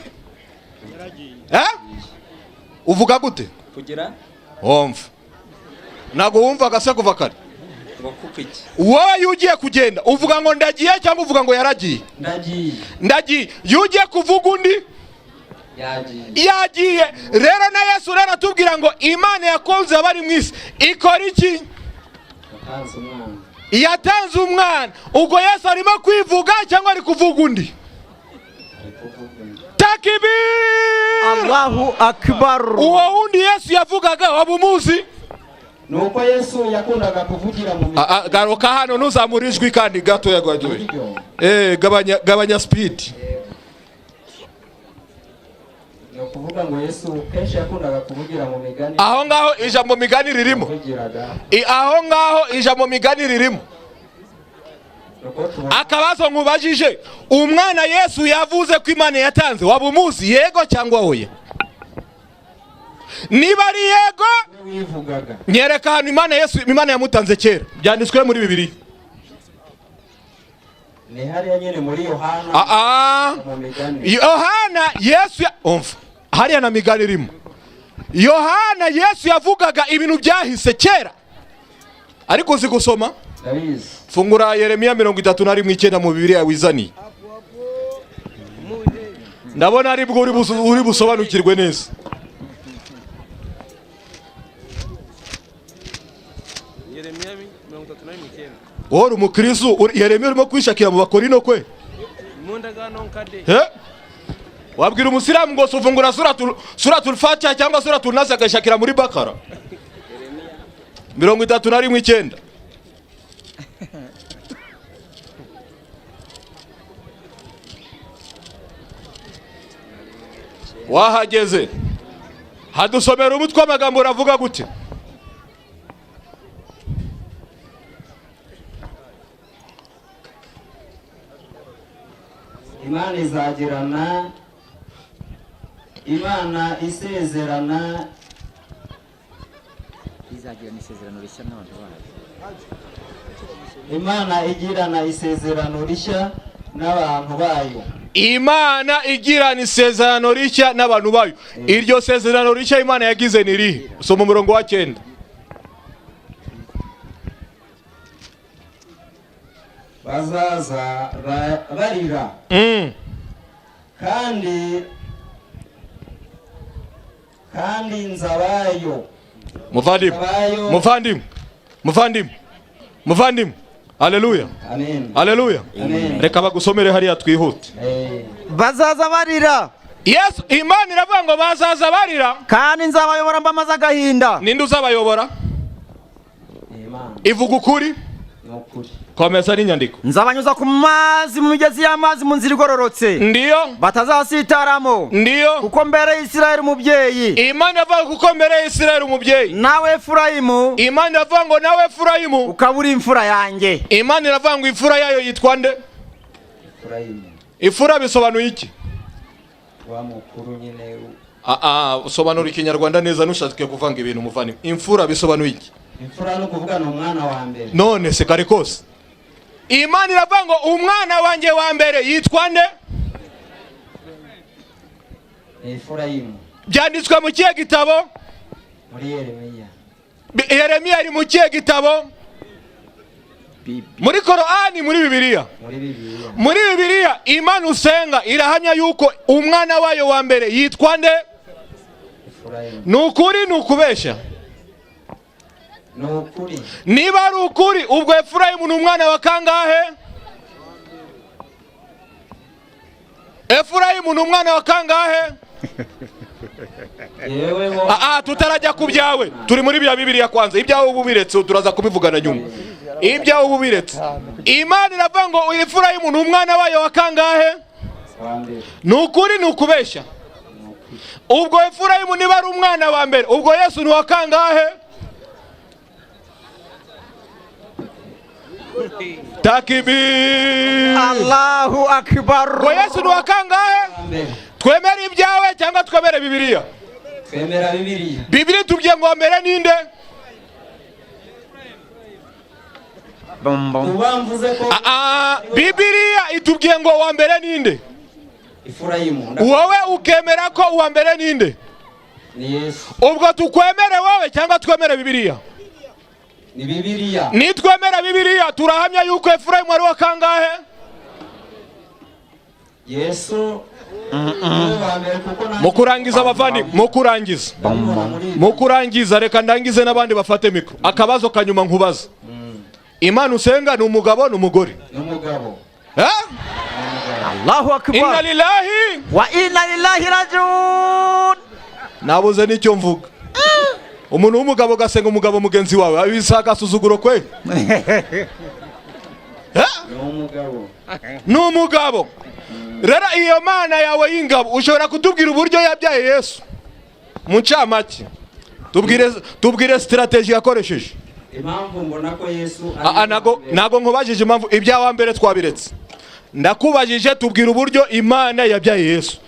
Uvuga gute? Kugira Omva. Nago wumva gase kuva kare. ngo kupiki. Wowe iyo ugiye kugenda uvuga ngo ndagiye cyangwa uvuga ngo yaragiye? Ndagiye. Iyo ugiye kuvuga undi yagiye. Rero na Yesu rero atubwira ngo Imana yakunze abari mu isi ikora iki? Yatanze umwana. Ubwo Yesu arimo kwivuga cyangwa ari kuvuga undi? Takbir! Allahu akbar. Uwo wundi Yesu yavugaga wabumuzi? Nuko Yesu yakundaga kuvugira mu garuka hano ntuzamurijwe kandi gato yagwaje. Gabanya speed. No kuvuga ngo Yesu kenshi yakundaga kuvugira mu migani. Aho ngaho ijambo migani ririmo. Aho ngaho ijambo migani ririmo. Akabazo nkubajije, umwana Yesu yavuze ko Imana yatanze wabumuzi yego cyangwa oya? Niba ari yego nyereka hano Imana yamutanze kera byanditswe muri Bibiliya. Ni hariya nyine muri Yohana. Yohana Yesu umva hariya na migani irimo. Yohana Yesu yavugaga ibintu byahise kera. Ariko uzi gusoma? Fungura Yeremiya 31:9 mu Bibiliya wizani. Ndabona ari bwo uri busobanukirwe neza. Yeremiya 31:9. Ora umukristo Yeremiya urimo kwishakira mu Bakorino kwe? Wabwira umusiramu ngo sufungura suratul Fatiha cyangwa suratul Nas agashakira muri Bakara? 31:9. Wahageze hadusomera umutwe w'amagambo uravuga gute? Imana izagirana, Imana isezerana, izagirana isezerano rishya n'abantu bayo. Imana igirana isezerano rishya n'abantu bayo. Imana igirana isezerano rishya n'abantu bayo. Iryo sezerano rishya Imana yagize ni rihe? Soma umurongo wa 9. Bazaza barira. Kandi nzabayo. Muvandimwe. Haleluya. Amen. Haleluya. Reka bagusomere hariya twihute. Bazaza barira. Yesu Imana iravuga ngo bazaza barira. Kandi nzabayobora mbamaze agahinda. Ninde uzabayobora? Imana. Ivuga ukuri? Nukuri. Komeza n'inyandiko. Nzabanyuza ku mazi mu migezi y'amazi mu nzira igororotse. Ndiyo. Batazasitaramo. Ndiyo. Kuko mbere Isirayeli umubyeyi. Imana avuga kuko mbere Isirayeli umubyeyi. Nawe Efurayimu. Imana avuga ngo nawe Efurayimu. Ukabura imfura yanjye. Imana iravuga ngo imfura yayo yitwa nde? Efurayimu. Ifura bisobanuye iki? Wa mukuru nyine. Usobanura ikinyarwanda neza nushatse kuvanga ibintu muvani. Imfura bisobanuye iki? Imfura no kuvuga no umwana wa mbere. None se kare kose. Imana iravuga ngo umwana wanjye wa mbere yitwa nde? Efurayimu. Byanditswe mu kihe gitabo? Muri Yeremiya. Yeremiya ari mu kihe gitabo? Muri Korani, muri Bibiliya. Muri Bibiliya Imana usenga irahamya yuko umwana wayo wa mbere yitwa nde? Efurayimu. Nukuri nukubesha? Nukuri. Niba ari ukuri ubwo Efurayimu ni umwana wa kangahe? Efurayimu ni umwana wa kangahe? tutarajya ku byawe turi muri bya Bibiliya kwanza. Ibyawe ububiretse turaza kubivugana nyuma. Ibyawe ububiretse. Imana iravuga ngo Efurayimu ni umwana wayo wa kangahe? Nukuri nukubeshya. Ubwo Efurayimu niba ari umwana wa mbere, ubwo Yesu ni wa kangahe? Takbir. Allahu akbar. Ubwo Yesu ni wa kangahe? Twemera ibyawe cyangwa twemera Bibiliya? Twemera Bibiliya. Bibiliya tubwiye ngo mbere ninde? Bibiliya itubwiye ngo wa mbere ninde? Efurayimu. Wowe ukemera ko uwa mbere ninde? Ni Yesu. Ubwo tukwemere wowe cyangwa twemere Bibiliya? Ni Bibiliya. Nitwemera Bibiliya turahamya yuko Efurayimu ari wa kangahe? Yesu. Mukurangiza abavandi, mukurangiza reka ndangize n'abandi bafate mikro. Akabazo kanyuma nkubaza. Imana usenga ni umugabo n'umugore? Ni umugabo. Allahu akbar. Inna lillahi wa inna ilaihi rajiun. Nabuze nicyo mvuga. Umuntu w'umugabo gasenga umugabo mugenzi wawe abisaka suzuguro kwe? Ni umugabo. Rero iyo Mana yawe y'ingabo ushobora kutubwira uburyo yabyaye Yesu? Muncamake. Tubwire strategy yakoresheje. Impamvu mbona ko Yesu nago nkubajije impamvu ibyawa mbere twabiretse. Ndakubajije tubwira uburyo Imana yabyaye Yesu.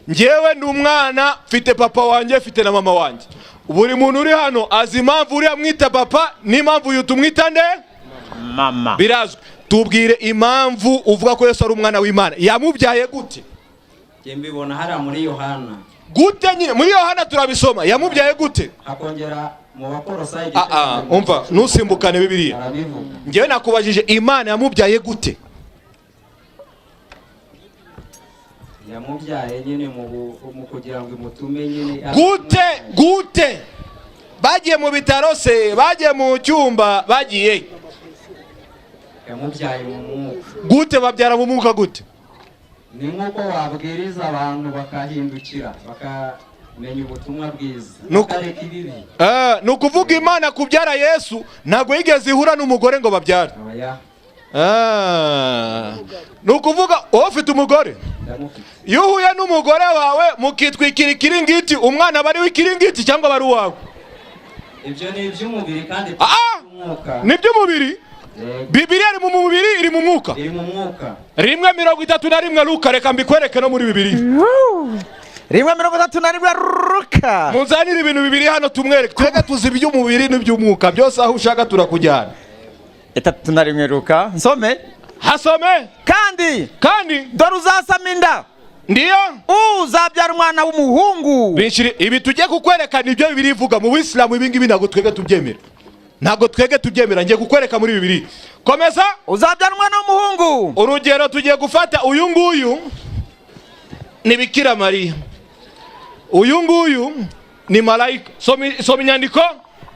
Njewe ndi umwana mfite papa wanjye mfite na mama wanjye. Buri muntu uri hano azi impamvu uri amwita papa n'impamvu yutumwita nde? Mama. Birazwe. Tubwire impamvu uvuga ko Yesu ari umwana w'Imana. Yamubyaye gute? Mbibona hara muri Yohana. Gute nyine muri Yohana turabisoma. Yamubyaye gute? Akongera mu Bakolosayi. Umva nusimbukane Bibiliya. Ngewe nakubajije Imana yamubyaye gute? Yamubyaye nyine mu kugira ngo imutume nyine. Gute? Bagiye mu bitaro se, bagiye mu cyumba, bagiye. Yamubyaye mu mwuka. Gute babyara mu mwuka gute? Ni nkuko wabwiriza abantu bakahindukira, bakamenya ubutumwa bwiza. Bakareka ibibi. Nukuvuga Imana kubyara Yesu ntago yigeze ihura n'umugore ngo babyare. Nukuvuga ufite umugore? Iyo uhuye n'umugore wawe mukitwikira ikiringiti, umwana bari w'ikiringiti cyangwa bari wawe? Ibyo ni iby'umubiri kandi umwuka. Ni iby'umubiri? Bibiliya iri mu mubiri iri mu mwuka? Iri mu mwuka. 1:31 Luka reka mbikwereke no muri Bibiliya. 1:31 Luka. Muzanire ibintu bibiri hano tumwereke. Twega tuzi iby'umubiri n'iby'umwuka byose aho ushaka turakujyana. 3:1 Luka. Nsome. Hasome. Kandi dore uzasama inda. Ndiyo. Uzabyara umwana w'umuhungu. Binshiri ibi tujye kukwerekana ibyo Bibiliya ivuga mu Islamu ibingibi ntago twega tubyemera. Ntago twege tubyemera ngiye kukwereka muri Bibiliya. Komeza. Uzabyara umwana w'umuhungu. Urugero tugiye gufata uyu nguyu ni Bikira Mariya. Uyu nguyu ni malayika. Somi nyandiko.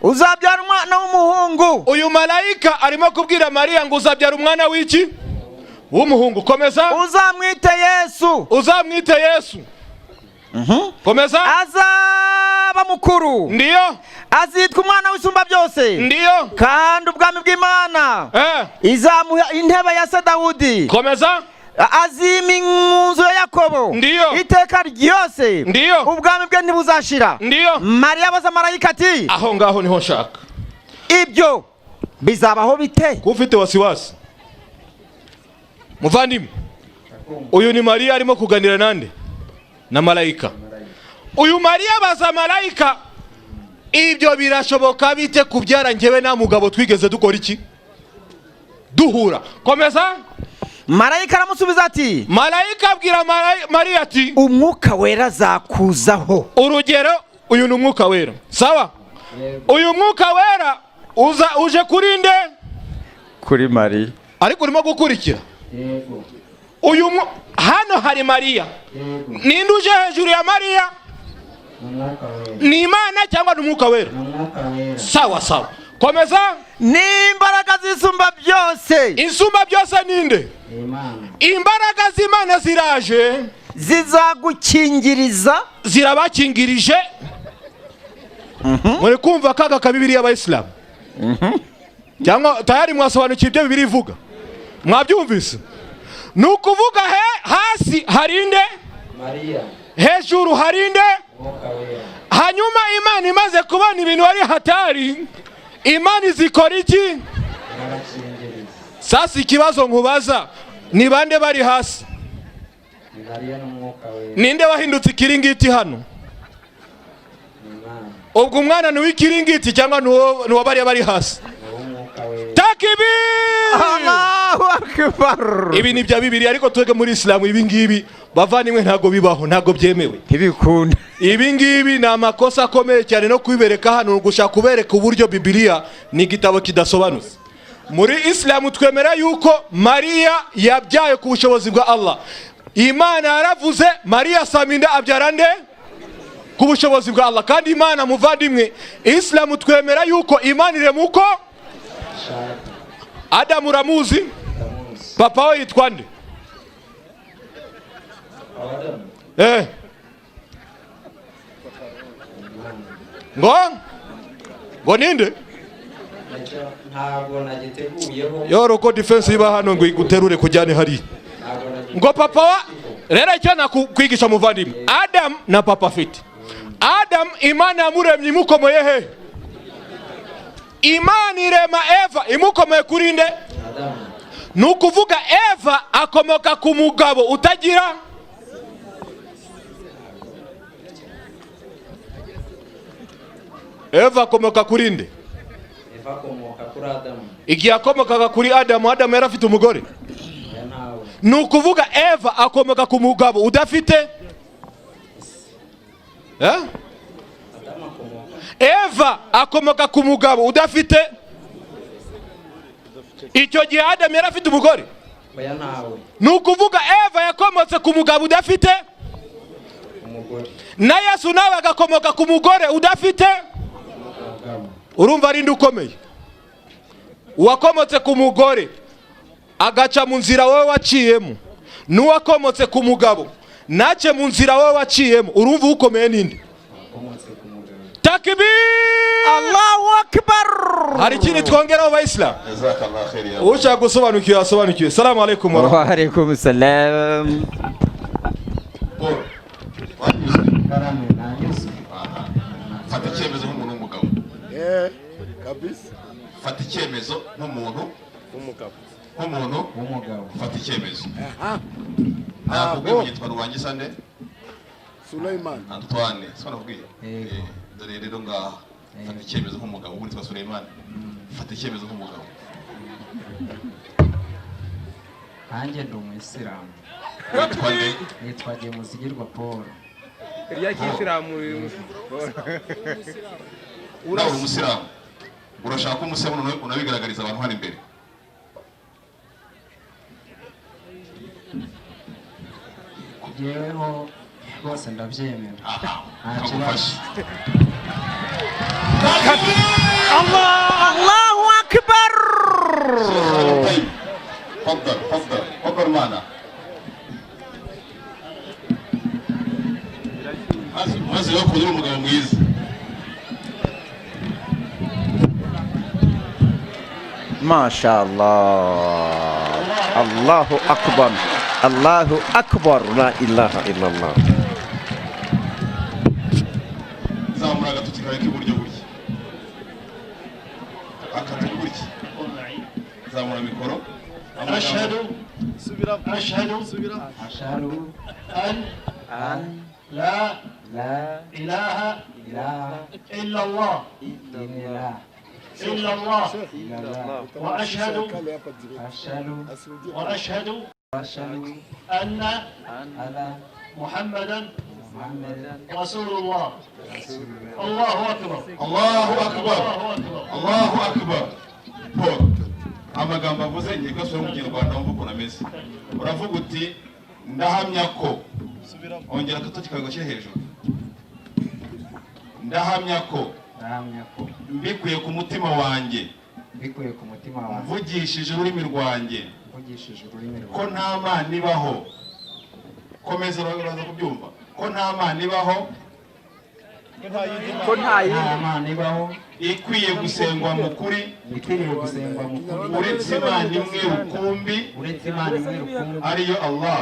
Uzabyara umwana w'umuhungu. Uyu malayika arimo kubwira Mariya ngo uzabyara umwana w'iki? W'umuhungu. Komeza. Uzamwite Yesu. Uzamwite Yesu. Komeza. Azaba mukuru. Ndiyo. Azitwa umwana w'isumba byose. Ndiyo. Kandi ubwami bw'Imana izamuha intebe ya se Dawudi. Komeza. Azima inzu ya Yakobo. Ndiyo. Iteka ryose. Ndiyo. Ubwami bwe ntibuzashira. Ndiyo. Mariya abaza marayika ati, aho ngaho niho nshaka. Ibyo bizabaho bite? Kufite wasiwasi. Muvandimwe. Uyu ni Mariya arimo kuganira nande? Na malayika. Uyu Mariya abaza malayika, ibyo birashoboka bite kubyara ngewe na mugabo twigeze dukora iki? Duhura. Komeza. Marayika aramusubiza ati, malayika abwira Mariya ati, umwuka wera zakuzaho. Urugero uyu ni umwuka wera. Sawa? Uyu mwuka wera uje kuri nde? Kuri Mariya. Ariko urimo gukurikira. Uyu hano hari Mariya. Ninde uje hejuru ya Mariya? Ni Imana cyangwa ni umwuka wera? Sawa. Komeza. N'imbaraga zisumba byose. Insumba byose ninde? Imbaraga z'Imana ziraje. Zizagukingiriza. Zirabakingirije. muri kumva kaga ka Bibiliya y'Abayisilamu cyangwa tayari mwasobanukiye ibyo Bibiliya ivuga mwabyumvise ni ukuvuga hasi harinde Maria hejuru harinde hanyuma Imana imaze kubona ibintu ari hatari Imana zikora iki sasa ikibazo nkubaza ni bande bari hasi ninde wahindutse ikiringiti hano ubwo umwana ni w'ikiringiti cyangwa nuwo bari hasi takbir Allahu akbar ibi ni bya Bibiliya ariko twege muri Islam ibi ngibi bavandimwe ntago bibaho ntago byemewe ntibikunda ibi ngibi ni amakosa akomeye cyane no kwibereka hano gushaka kubereka uburyo Bibiliya ni igitabo kidasobanutse muri Islam twemera yuko Maria yabyaye ku bushobozi bwa Allah Imana yaravuze Maria Saminda abyara nde ku bushobozi bwa Allah kandi Imana muvandimwe Islam twemera yuko Imana iremuko Adamu ramuzi papa we yitwa nde ngo ninde ntabwo nagiteguyeho yoro ko defense iba hano ngo iguterure kujyane hari ngo papa wa rero icyo nakwigisha muvandimwe Adam na papa afite Adam Imana yamuremye imukomoye he Imana irema Eva imukomoye kuri nde ni ukuvuga Eva akomoka ku mugabo utagira Eva akomoka kuri nde Eva akomoka kuri Adamu igihe akomokaga kuri Adamu Adamu yari afite umugore ni ukuvuga Eva akomoka ku mugabo udafite Eva akomoka ku mugabo udafite icyo gihe Adamu yari afite umugore ni ukuvuga Eva yakomotse ku mugabo udafite na Yesu nawe agakomoka ku mugore udafite urumva ari nde ukomeye uwakomotse ku mugore agaca mu nzira wowe waciyemo n'uwakomotse ku mugabo nace mu nzira wowe waciyemo urumva ukomeye ninde takbir Allahu akbar hari ikindi twongeraho abayisilamu ushaka gusobanukiwe asobanukiwe salamu alaykum wa alaykum salam fata icyemezo nk'umuntu w'umugabo kabisa fata icyemezo nk'umuntu w'umugabo fata icyemezo nakubwiye ngo yitwa Rubangiza nde Suleiman Antoine sibonabwiye dore rero ngaha fata icyemezo nk'umugabo ubu yitwa Suleiman fata icyemezo nk'umugabo hanjye ndi umuyisilamu witwa nde nitwa Muzigirwa Paul Iriya kisilamu uraho umusilamu urashaka umusilamu unabigaragariza abantu hano imbere yeweho bose ndabyemera nta kibazo Allahu akbar فضل معنا maze bakubona umugabo mwiza masha Allah Allahu akbar Allahu akbar la ilaha illallah zamura agatuti kawe k'iburyo burya akatuti burya zamura mikoro ashhadu an لا إله إلا الله وأشهد أن محمدا رسول الله الله أكبر الله أكبر الله أكبر amagambo avuze ngiye gasubira mu Kinyarwanda wumva ukuntu ameze uravuga uti ndahamya ko ongera agatoki kawe gashyire hejuru ndahamya ko mbikuye ku mutima wanjye mvugishije ururimi rwanjye ko nta mana ibaho komeza uraza kubyumva ko nta mana ibaho ko nta yindi Imana ibaho ikwiye gusengwa mu kuri ikwiriye gusengwa mu kuri uretse Imana imwe rukumbi uretse Imana imwe rukumbi ariyo Allah.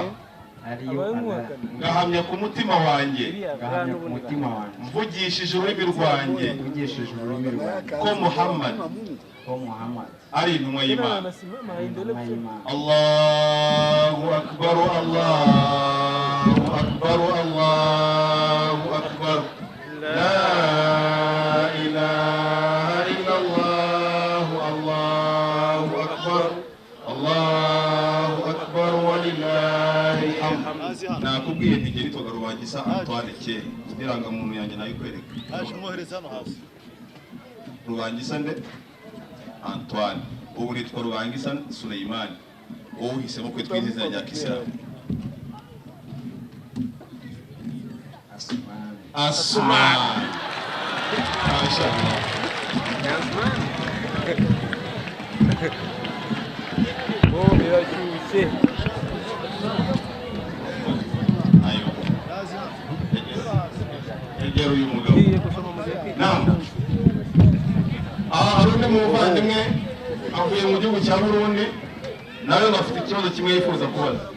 ariyo Allah. Ngahamya ku mutima wanjye Ngahamya ku mutima wanjye mvugishije ururimi rwanjye mvugishije ururimi rwanjye ko Muhammad ko Muhammad ari intumwa y'Imana. intumwa y'Imana. Allahu akbar, Allahu akbar, Allahu akbar. La ilaha illallah, Allahu akbar, Allahu akbar walillahi alhamd. Nakubwiye ntigera itwaga Rubangisa Antoine kera, irangamuntu yanjye nayikwereka. Rubangisa nde? Antoine. Ubu nitwa Rubangisa Suleimani. Wowe uhisemo kwitwa izina rya Kisilamu. Asman. Mashallah. Oh, birashyushye. Ayo. Egera uyu mugabo. Naam. Hari undi muvandimwe avuye mu gihugu cya Burundi, nawe bafite ikibazo kimwe yifuza kubaza.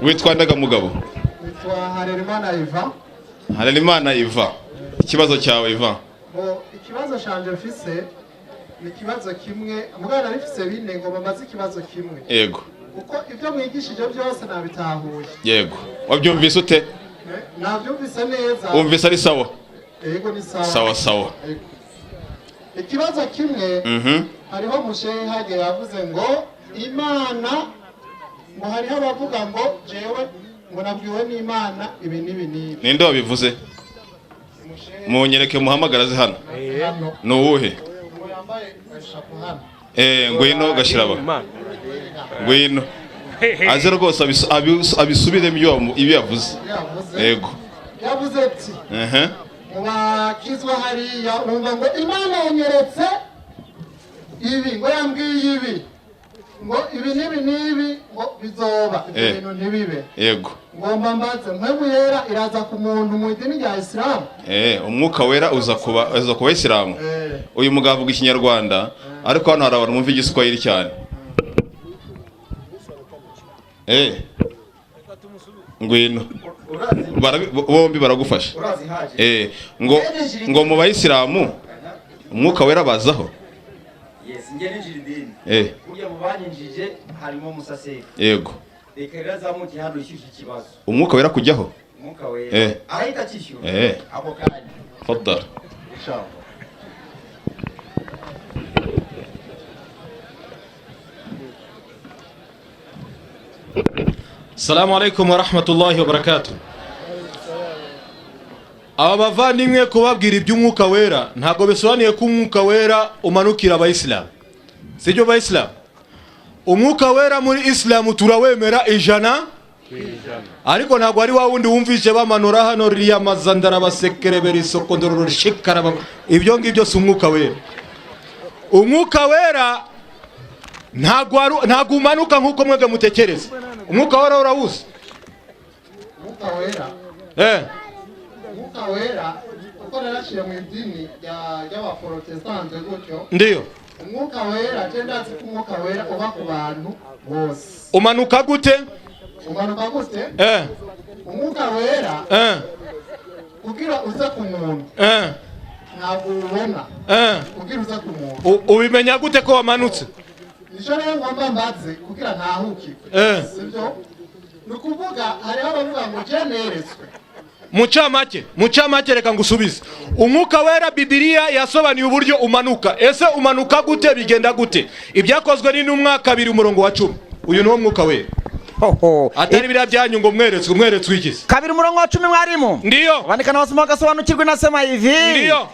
Witwa ndaga mugabo? Witwa Harerimana Iva. Harerimana Iva. Ikibazo cyawe Iva? Ikibazo canje mfise ni ikibazo kimwe, mugana rifise bine ngo bamaze ikibazo kimwe. Yego. Uko ibyo mwigishije byose nabitahuye. Yego. Wabyumvise ute? Nabyumvise neza. Umvise ari sawa? Yego ni sawa. Sawa sawa. Ikibazo kimwe hariho mushehe hage yavuze ngo Imana ngo hariho abavuga ngo jewe ngo nabwiwe n'Imana ibi n'ibi n'ibi. Ninde wabivuze? Munyereke muhamagaraze hano. No uwuhe? Ngwino gashiraba. Ngwino. Aze rwose abisubiremo ibyo yavuze. Yego. Yavuze ati bakizwa hariya umva ngo Imana yanyeretse ibi ngo yambwiye ibi ngo ibi n'ibi n'ibi ngo bizoba ibyo bintu ntibibe. Yego. Ngomba mbaze mpemu yera iraza ku muntu mu idini rya Islam. Umwuka wera uza kuba Islam. Uyu mugabo avuga ikinyarwanda ariko hano hari abantu bumva igiswahili cyane. Ngwino. Bombi baragufasha. Ngo mu bayisilamu umwuka wera bazaho. Yes, ngene njidini. Burya mu banyinjije harimo Musaseri. Yego. Reka zamuki hano ishyushye ikibazo. Umwuka wera kujyaho? Umwuka wera. Ahita kishyura. Ako kanya. Fadhal. Inshallah. Assalamu alaikum wa rahmatullahi wa barakatuh. Aba bavandimwe kubabwira iby'umwuka wera ntabwo bisobanuye ko umwuka wera umanukira abayisilamu. Sibyo bayisilamu? Umwuka wera muri Islam turawemera ijana. Ariko ntabwo ari wa wundi wumvise bamanura hano riya mazandara basekerebera isokondororo shikara. Ibyo ngibyo si umwuka wera. Umwuka wera ntabwo umanuka nkuko mwebwe mutekereza. Umwuka wera urawuzi? Umwuka wera. Umwuka wera uko narashire mu idini y'abaprotestante gutyo. Ndiyo. Umwuka wera tenda ku umwuka wera uba ku bantu bose. Umanuka gute? Umanuka gute? Umwuka wera kugira uza ku muntu. Ntabwo ubona. Kugira uza ku muntu. Ubimenya gute ko wamanutse? Nisho rero ngomba mbaze kugira ntahuke. Sibyo? Nukuvuga hariho abavuga ngo jeneretswe. Mucamake reka ngusubize. Umwuka wera Bibiliya yasobanuye uburyo umanuka. Ese umanuka gute bigenda gute? Ibyakozwe ni n'umwaka 2 umurongo wa 10. Uyu no mwuka wera. Atari bira byanyu ngo mweretswe igize. 2 umurongo wa 10 mwarimu. Ndiyo. Abandika n'abasoma gasobanukirwe nasema hivi. Ndiyo.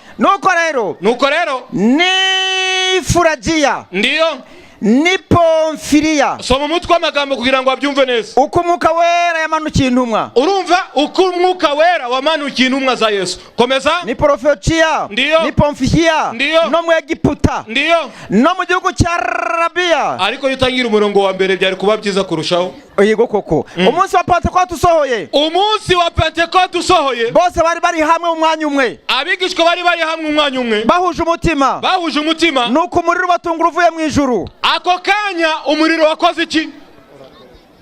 Nuko rero ni furajia. Ndiyo. ni Pomfiriya. Soma umutwe w'amagambo kugira ngo abyumve neza. Uko umwuka wera yamanukiye intumwa. Urumva uko umwuka wera wamanukiye intumwa za Yesu. Komeza. Ni Porofetiya. Ndiyo. Ni Pomfiriya. Ndiyo. No mu Egiputa. Ndiyo. No mu gihugu cya Arabiya. Ariko yutangira umurongo wa mbere byari kuba byiza kurushaho. Yego koko. Umunsi wa Pentekote usohoye. Umunsi wa Pentekote usohoye. Bose bari hamwe umwanya umwe. Abigishwa bari hamwe umwanya umwe. Bahuje umutima. Bahuje umutima. Nuko umuriro batungura uvuye mu ijuru. Ako kanya umuriro wakoze iki?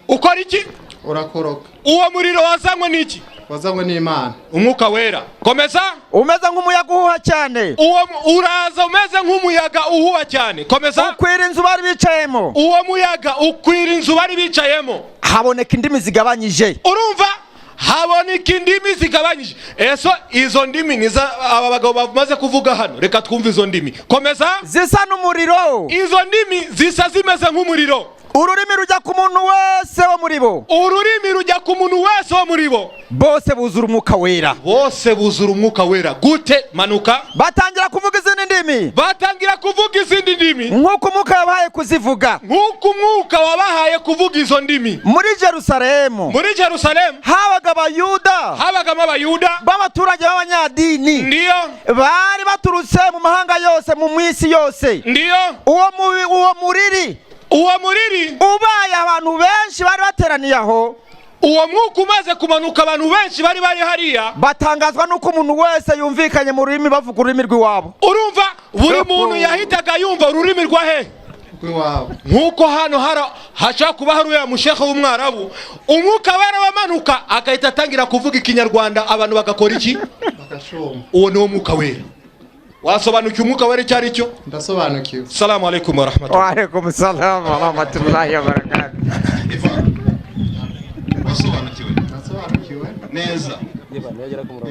Ukora iki? Urakoroka. Uwo muriro wazanywe n'iki? Wazanywe n'Imana. Umwuka wera. Komeza. Umeze nk'umuyaga uhuha cyane. Uwo uraza umeze nk'umuyaga uhuha cyane. Komeza. Ukwira inzu bari bicayemo. Uwo muyaga ukwira inzu bari bicayemo. Haboneka indimi zigabanyije. Urumva? Haboneka indimi zigabanyije. Eso izo ndimi niza aba bagabo bamaze kuvuga hano. Reka twumve izo ndimi. Komeza. Zisa n'umuriro. Izo ndimi zisa zimeze nk'umuriro. Ururimi rujya ku muntu wese wo muri bo. Ururimi rujya ku muntu wese wo muri bo. Bose buzura umwuka wera. Bose buzura umwuka wera. Gute? Manuka. Batangira kuvuga izindi ndimi. Batangira kuvuga izindi ndimi. Nk'uko umwuka wabahaye kuzivuga. Nk'uko umwuka wabahaye kuvuga izo ndimi. Muri Jerusalemu. Muri Jerusalemu. Habaga Abayuda. Habagamo Abayuda. B'abaturage b'abanyadini. Ndiyo. Bari baturutse mu mahanga yose mu mwisi yose. Ndiyo. Uwo muriri. Uwo muriri ubaye abantu benshi bari bateraniye aho. Uwo mwuka umaze kumanuka abantu benshi bari hariya. Batangazwa nuko umuntu wese yumvikanye mu rurimi bavuga ururimi rw'iwabo. Urumva buri muntu yahitaga yumva ururimi rwa he? Rw'iwabo. Nkuko hano hashaka kuba hari uya mushekhe w'umwarabu. Umwuka wera wamanuka agahita atangira kuvuga ikinyarwanda abantu bagakora iki? Bagashoma. Uwo ni wo mwuka wera. Wasobanukiye umwuka wera icyo ari cyo? Ndasobanukiwe. Assalamu alaikum wa rahmatullahi. Wa alaikum assalam wa rahmatullahi wa barakatuh. Wasobanukiwe? Ndasobanukiwe. Neza.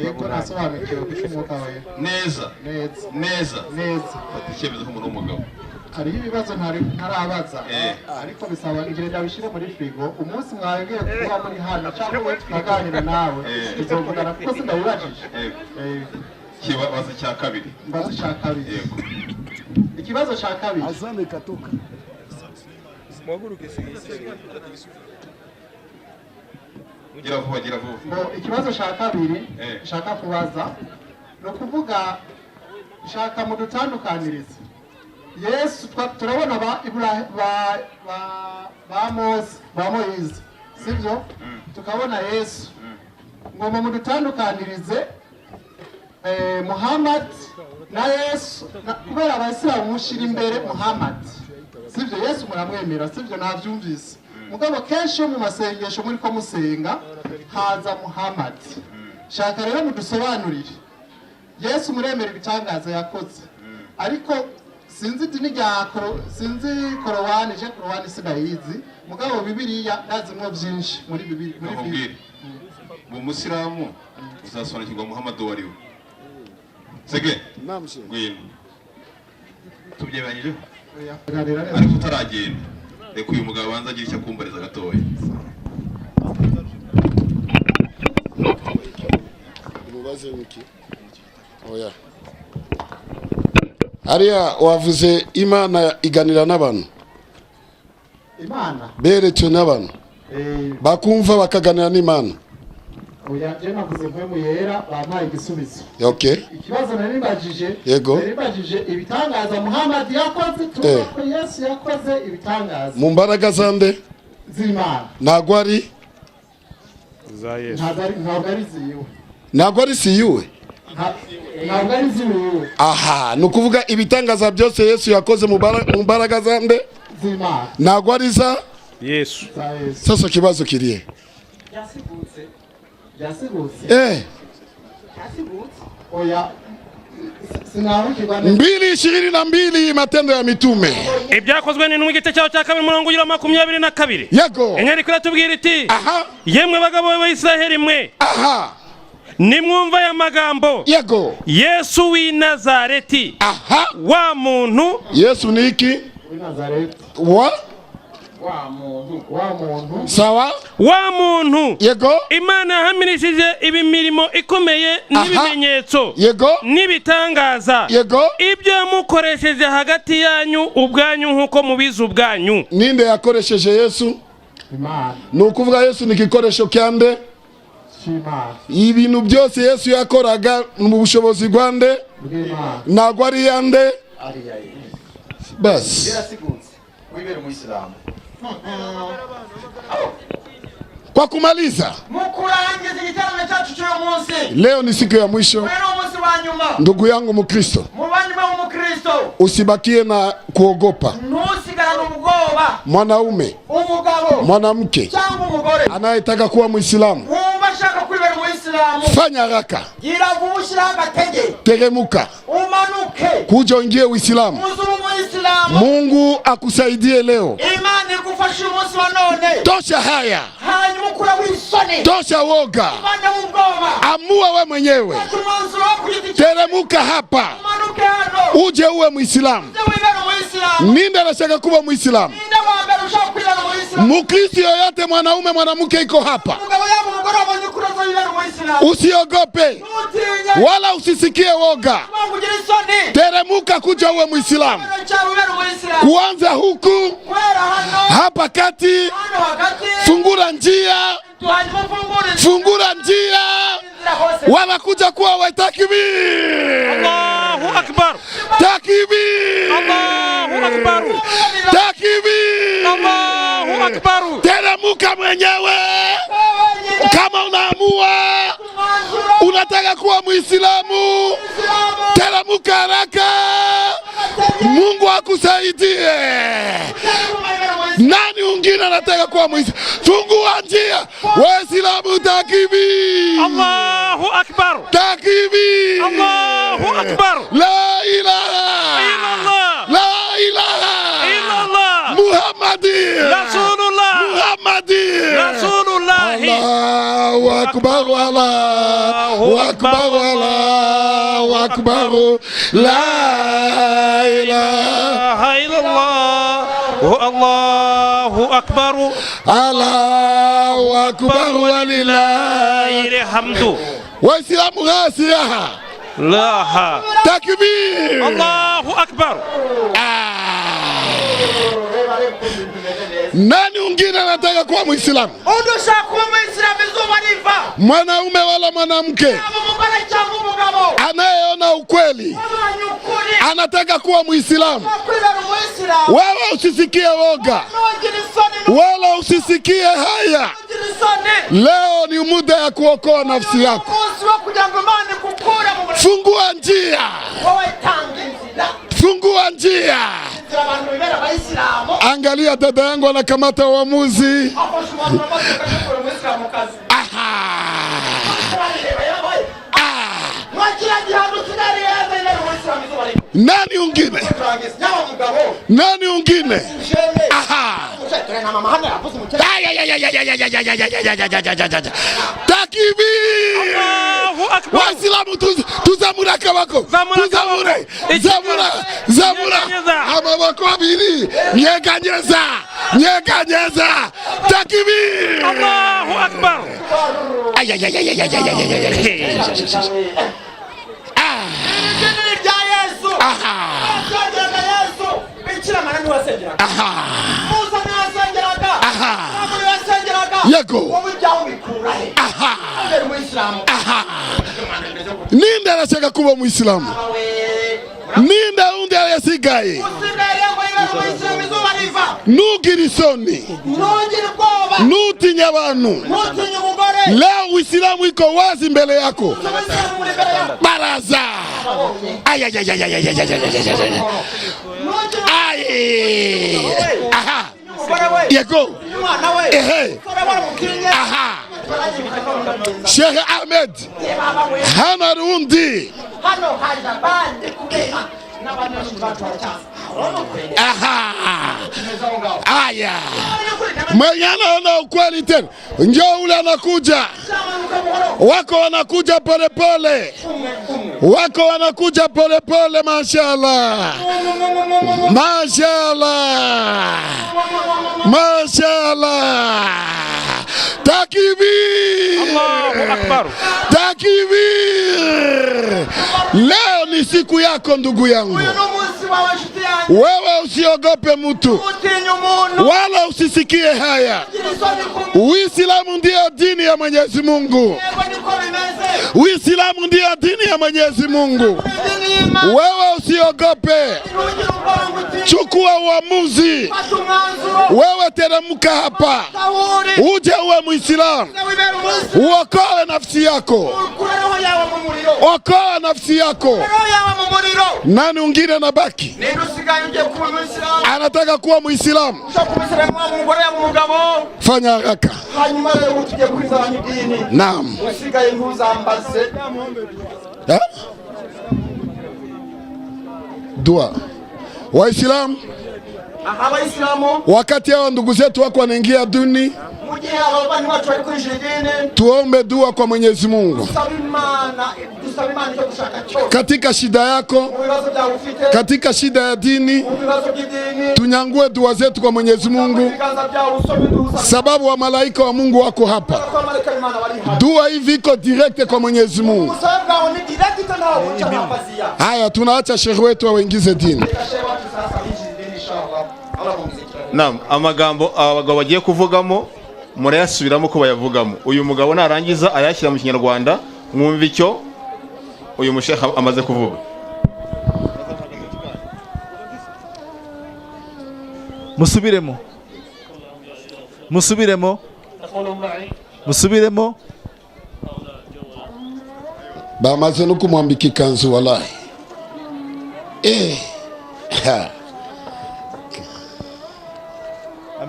Yego nasobanukiwe umwuka wera. Neza. Neza. Neza. Neza. Fata icyemezo nk'umuntu w'umugabo. Hariho ibibazo ntarabaza. Ariko bisaba igihe ndabishire muri frigo. Umunsi mwagiye kuba muri hano cyangwa tukaganira nawe. Bizogana kuko sindabibajije. Ikibazo cya kabiri. Ikibazo cya kabiri. Yego. Ikibazo cya kabiri. Azame katoka. Gira vuba, gira vuba. Ikibazo cya kabiri nshaka kubaza no kuvuga nshaka mu dutandukaniriza. Yesu turabona ba Moise, sibyo? Tukabona Yesu. Ngoma mu dutandukanirize Muhammad na Yesu kubera abasilamu mushira imbere Muhammad, sibyo? Yesu muramwemera, sibyo? Navyumvise mugabo kenshi mu masengesho muri ko musenga haza Muhammad. Shaka rero mudusobanurire Yesu muremera ibitangaza yakoze, ariko sinzi dini rya sinzi Korowani sinayizi mugabo Bibiliya nazimwo byinshi muri Bibiliya. Mu musilamu uzasobanukirwa Muhammad wariwe. Sege? Namshe. Ngwino. Tubyebanyijeho? Ariko utaragenda. Reka uyu mugabo banza agira icyo akumbariza gatoya. Mubaze niki? Oya. Ariya wavuze Imana iganira n'abantu. Imana? Beretse n'abantu. Bakumva bakaganira n'Imana. Oya, je navuze mpemu yera bampaye igisubizo. Okay. Ikibazo naribajije. Yego. Naribajije ibitangaza Muhammad yakoze, tuko Yesu yakoze ibitangaza. Mu mbaraga zande? Z'Imana. Nagwa ari za Yesu. Ntabwo ari ziwe. Nagwa ari siwe. Ntabwo ari ziwe. Aha, nukuvuga ibitangaza byose Yesu yakoze mu mbaraga zande? Z'Imana. Nagwa ari za Yesu. Sasa kibazo kiriye. Yasigutse. Yasigutse. Yasigutse. Oya. 2:22 Matendo ya Mitume. Ibyakozwe n'intumwa igice cyaho cya 2:22. Yego. Inkeri kuratubwira iti. Aha. Yemwe bagabo b'Isiraheli mwe. Aha. Nimwumva ya magambo. Yego. Yesu w'i Nazareti. Aha. Wa muntu. Yesu niki? W'i Nazareti. Wa? Sawa? Wa muntu. Yego. Imana yahamirishije ibimirimo ikomeye n'ibimenyetso. Yego. Nibitangaza. Yego. Ibyo yamukoresheje hagati yanyu ubwanyu nkuko mubizi ubwanyu. Ninde yakoresheje Yesu? Imana. Nukuvuga Yesu ni gikoresho cyande? Ibintu byose Yesu yakoraga mu bushobozi bwande? Nagwa ari yande? Bas. Wibere mu Islam. Kwa kumaliza, mukurangiza igitaramo cyacu cy'uyu munsi. Leo ni siku ya mwisho. Leo munsi wa nyuma. Ndugu yangu Mkristo, Mubanyuma mu Kristo. usibakie na kuogopa. Ntusigarane ubwoba. Mwanaume, umugabo, mwanamke cyangwa umugore anayetaka kuwa Muislamu, wumva ashaka kwibera Muislamu, fanya haraka, gira vuba ushyiraho agatege, teremuka, umanuke, kuja uingie Uislamu. uzuba Muislamu. Mungu akusaidie leo. Imana igufashe umunsi wa none. Tosha haya, hanyuma ukura wisoni, tosha woga, ivana ubwoba, amua we mwenyewe, teremuka hapa, umanuke hano, uje uwe Muislamu. wibera Muislamu. Ninde anataka kuwa Muislamu? Ninde wa mbere ushaka kwibera Muislamu? Mukristo yoyote, mwanaume mwanamke, iko hapa. Umugabo yabo umugore wabonye kuraza wibera Muislamu. Usiogope Ntutinye, wala usisikie woga, kugira isoni, teremuka kuja uwe Muislamu. wibera Muislamu. Kuanza huku Kwera hano, hapa kati, hano hagati, fungura njia, tuhanyuma ufungure fungura njia, wanakuja kuwa wa takbir. Allahu akbar. Takbir. Allahu akbar. Takbir. Allahu akbar. Teremuka mwenyewe kama unaamua unataka kuwa Muislamu, teremuka haraka, Mungu akusaidie. Nani mwingine anataka kuwa Muislamu? Fungua njia, Waislamu, takbir. Allahu akbar. Takbir. Allahu akbar. La ilaha illallah. La ilaha illallah. Muhammadir Rasulullah. Muhammadir Rasulullah. Allahu akbar. Allahu akbar. Allahu akbar. La ilaha illallah. Allahu akbar. Allahu akbar walillahil hamdu. Waislamu ghasiyaha. Laha. Takbir. Allahu akbar. Nani mwingine anataka kuwa Muislamu? Undushaka kuba Muislamu izuba riva. Mwanaume wala mwanamke anayeona ukweli anataka kuwa Muislamu. Wewe usisikie woga, wala usisikie haya. Leo ni muda ya kuokoa nafsi yako. Fungua njia, fungua njia. Angalia dada yangu anakamata uamuzi. Nani ungine? Nani ungine? Takbir! Waislamu tuzamura kabako. Tuzamure. Zamura. Amabako abiri. Nyeganyeza. Nyeganyeza. Takbir! Allahu akbar. Yego. Ninde anataka kuwa Muislamu? Ninde unde yasigaye? Nugirisoni. Nutinya abantu. Leo Uislamu iko wazi mbele yako. Baraza. Aha. Yego. Ehe. Aha. Sheikh Ahmed hana rundi. Aha. Aya. Mwenye anaona ukweli tena. Njoo ule anakuja. Wako wanakuja pole pole. Wako wanakuja pole pole, mashallah. Mashallah. Mashallah. Takbir. Allahu Akbar. Takbir. Leo ni siku yako ndugu yangu. Wewe usiogope mtu wala usisikie haya. Uislamu ndio dini ya Mwenyezi Mungu. Uislamu ndio dini ya Mwenyezi Mungu. Wewe usiogope, chukua uamuzi. Wewe teremka hapa, uje uwe Muislamu, uokoe nafsi yako, okoa nafsi yako. Nani ungine anabaki? Anataka kuwa Muislamu. Fanya haraka. Naam. Dua. Waislamu, wakati hao ndugu zetu wako wanaingia dini, tuombe dua kwa Mwenyezi Mungu katika shida yako, katika shida ya dini. Tunyangue dua zetu kwa Mwenyezi Mungu, sababu wa malaika wa Mungu wako hapa. Dua hivi iko direct kwa Mwenyezi Mungu. Haya, tunaacha shehe wetu awaingize dini. Naam, amagambo abagabo bagiye kuvugamo murayasubiramo ko bayavugamo. Uyu mugabo narangiza ayashyira mu Kinyarwanda, mwumva icyo uyu mushehe amaze kuvuga. Musubiremo. Musubiremo. Musubiremo. Bamaze no kumwambika ikanzu wallahi.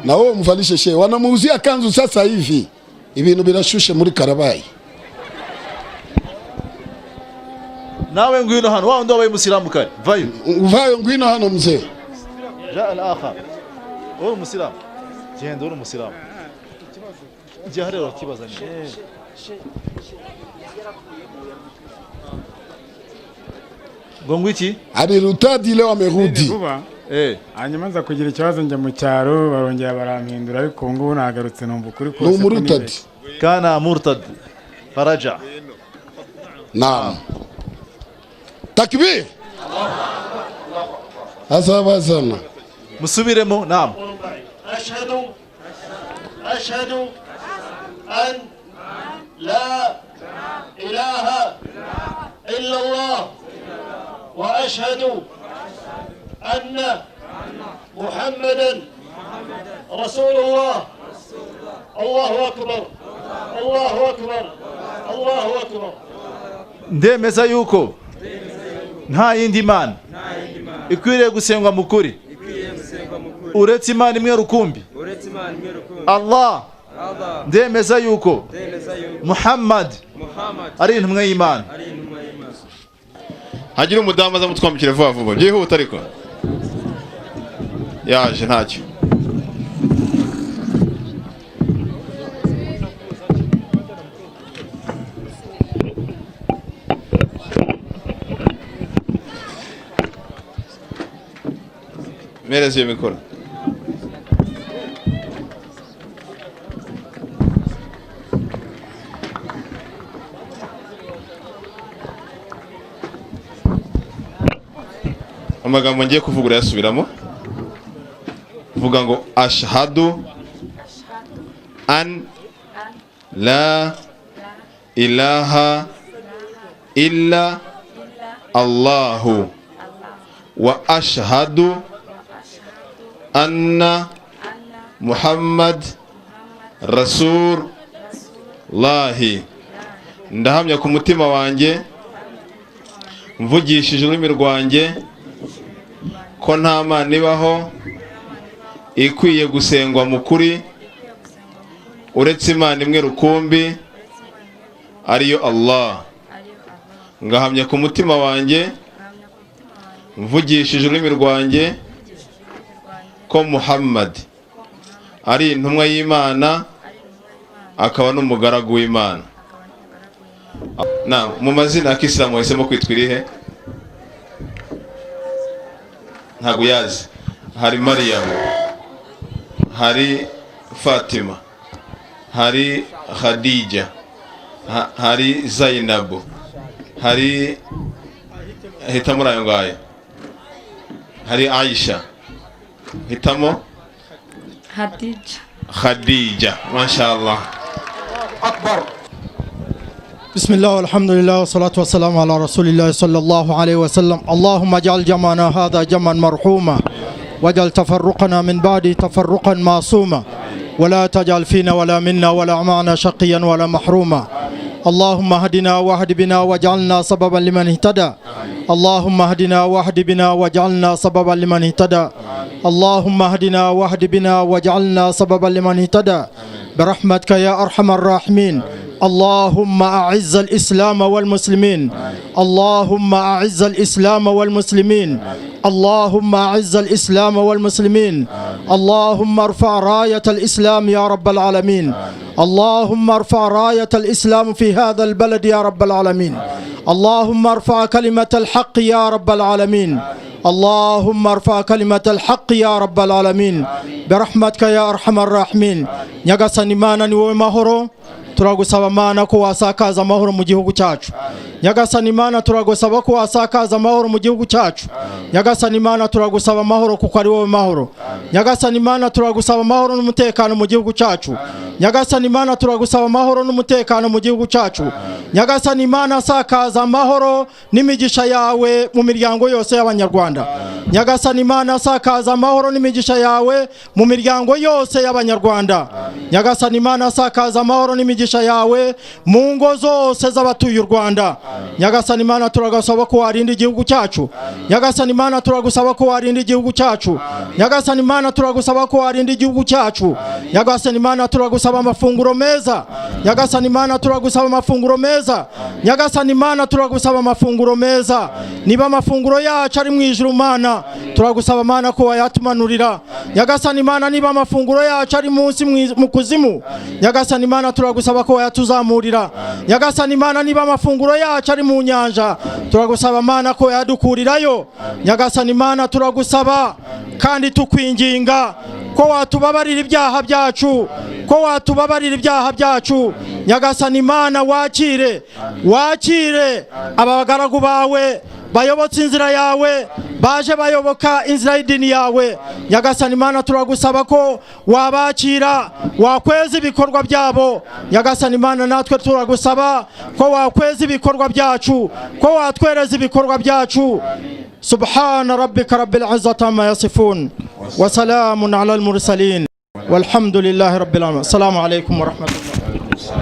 Na wao mvalishe shehe, wanamuuzia kanzu sasa hivi. Ibintu birashushe muri Karabayi. Nawe ngwino hano, wao ndo wabaye Musilamu kare. Vayo. Vayo ngwino hano mzee. Ja al-akhar. Uri Musilamu. Genda uri Musilamu. Jaharero kibazanye. Gongwiki? Ari Rutadi leo amerudi. Hanyuma nza kugira ikibazo njya mu cyaro barongera barampindura, ariko ubu ngubu nagarutse numva ukuri kose. Ni Murtad. Kana Murtad. Faraja. Naam. Takbir. Azabazana. Musubiremo. Naam. Ashhadu an la ilaha illa Allah wa ashhadu أن محمدا رسول الله. الله أكبر الله أكبر الله أكبر. Ndemeza yuko nta yindi mana ikwiriye gusengwa mu kuri uretse Imana imwe rukumbi, Allah. Ndemeza yuko Muhammad ari intumwa y'Imana. Hagira umudamu aza mutwambikire vuba vuba byihuta ariko yaje ntacyo. Merezi iyo mikoro. Amagambo ngiye kuvuga yasubiramo. Vuga ngo ashhadu an la ilaha illa Allahu wa ashhadu anna Muhammad Rasulullahi. Ndahamya ku mutima wanjye mvugishije ururimi rwanjye ko nta mana ibaho ikwiye gusengwa mu kuri uretse Imana imwe rukumbi ariyo Allah. Ngahamya ku mutima wanjye mvugishije ururimi rwanjye ko Muhammad ari intumwa y'Imana akaba n'umugaragu w'Imana. Na mu mazina ya Kisilamu wahisemo kwitwa irihe? Ntabwo yazi. Hari Maryam, hari Fatima, hari Khadija, hari Zainab, hari hitamo ayo ngayo, hari Aisha, hitamo Khadija. Mashallah. Akbar. بسم الله والحمد لله والصلاة والسلام على رسول الله صلى الله عليه وسلم. اللهم اجعل جمعنا هذا جمعا مرحوما واجعل تفرقنا من بعد تفرقا معصوما ولا تجعل فينا ولا منا ولا معنا شقيا ولا محروما. اللهم اهدنا واهد بنا واجعلنا سببا لمن اهتدى. اللهم اهدنا واهد بنا واجعلنا سببا لمن اهتدى. اللهم اهدنا واهد بنا واجعلنا سببا لمن اهتدى برحمتك يا أرحم الراحمين. اللهم أعز الإسلام والمسلمين. اللهم أعز الإسلام والمسلمين. اللهم أعز الإسلام والمسلمين. اللهم ارفع راية الإسلام يا رب العالمين. اللهم ارفع راية الإسلام في هذا البلد يا رب العالمين. اللهم ارفع كلمة الحق يا رب العالمين. اللهم ارفع كلمة الحق يا رب العالمين برحمتك يا أرحم الراحمين. nyagasani Mana ni wowe mahoro, turagusaba Mana ko wasakaza amahoro mu gihugu cyacu. nyagasani Mana turagusaba ko wasakaza amahoro mu gihugu cyacu. nyagasani Mana turagusaba amahoro kuko ari wowe mahoro. nyagasani Mana turagusaba amahoro n'umutekano mu gihugu cyacu. nyagasani Mana turagusaba amahoro n'umutekano mu gihugu cyacu. nyagasani Mana sakaza amahoro n'imigisha yawe mu miryango yose y'abanyarwanda. nyagasani Mana sakaza amahoro n'imigisha yawe mu miryango yose y'abanyarwanda. nyagasani Mana sakaza amahoro n'imigisha yawe mu ngo zose z'abatuye u Rwanda. nyagasani Mana turagusaba ko warinda igihugu cyacu. nyagasani Mana turagusaba ko warinda igihugu cyacu. nyagasani Mana turagusaba ko warinda igihugu cyacu. nyagasani Mana turagusaba amafunguro meza. nyagasani Mana turagusaba amafunguro meza. nyagasani Mana turagusaba amafunguro meza. niba amafunguro yacu ari mu ijuru Mana turagusaba Mana ko wayatumanurira. nyagasani Mana niba amafunguro yacu ari munsi mu kuzimu nyagasani Mana turagusaba ko wayatuzamurira. nyagasani Mana niba amafunguro yacu ari mu nyanja turagusaba Mana ko yadukurirayo. nyagasani Mana turagusaba kandi tukwinginga ko watubabarira ibyaha byacu, ko watubabarira ibyaha byacu. nyagasani Mana wakire abagaragu bawe bayobotse inzira yawe, baje bayoboka inzira y'idini yawe. nyagasani Mana turagusaba ko wabakira, wakweza ibikorwa byabo. nyagasani Mana natwe turagusaba ko wakweza ibikorwa byacu, ko watwereza ibikorwa byacu. subhana rabbika rabbil izzati amma yasifun wa salamun ala al mursalin walhamdulillahi rabbil alamin. Assalamu alaykum wa rahmatullahi.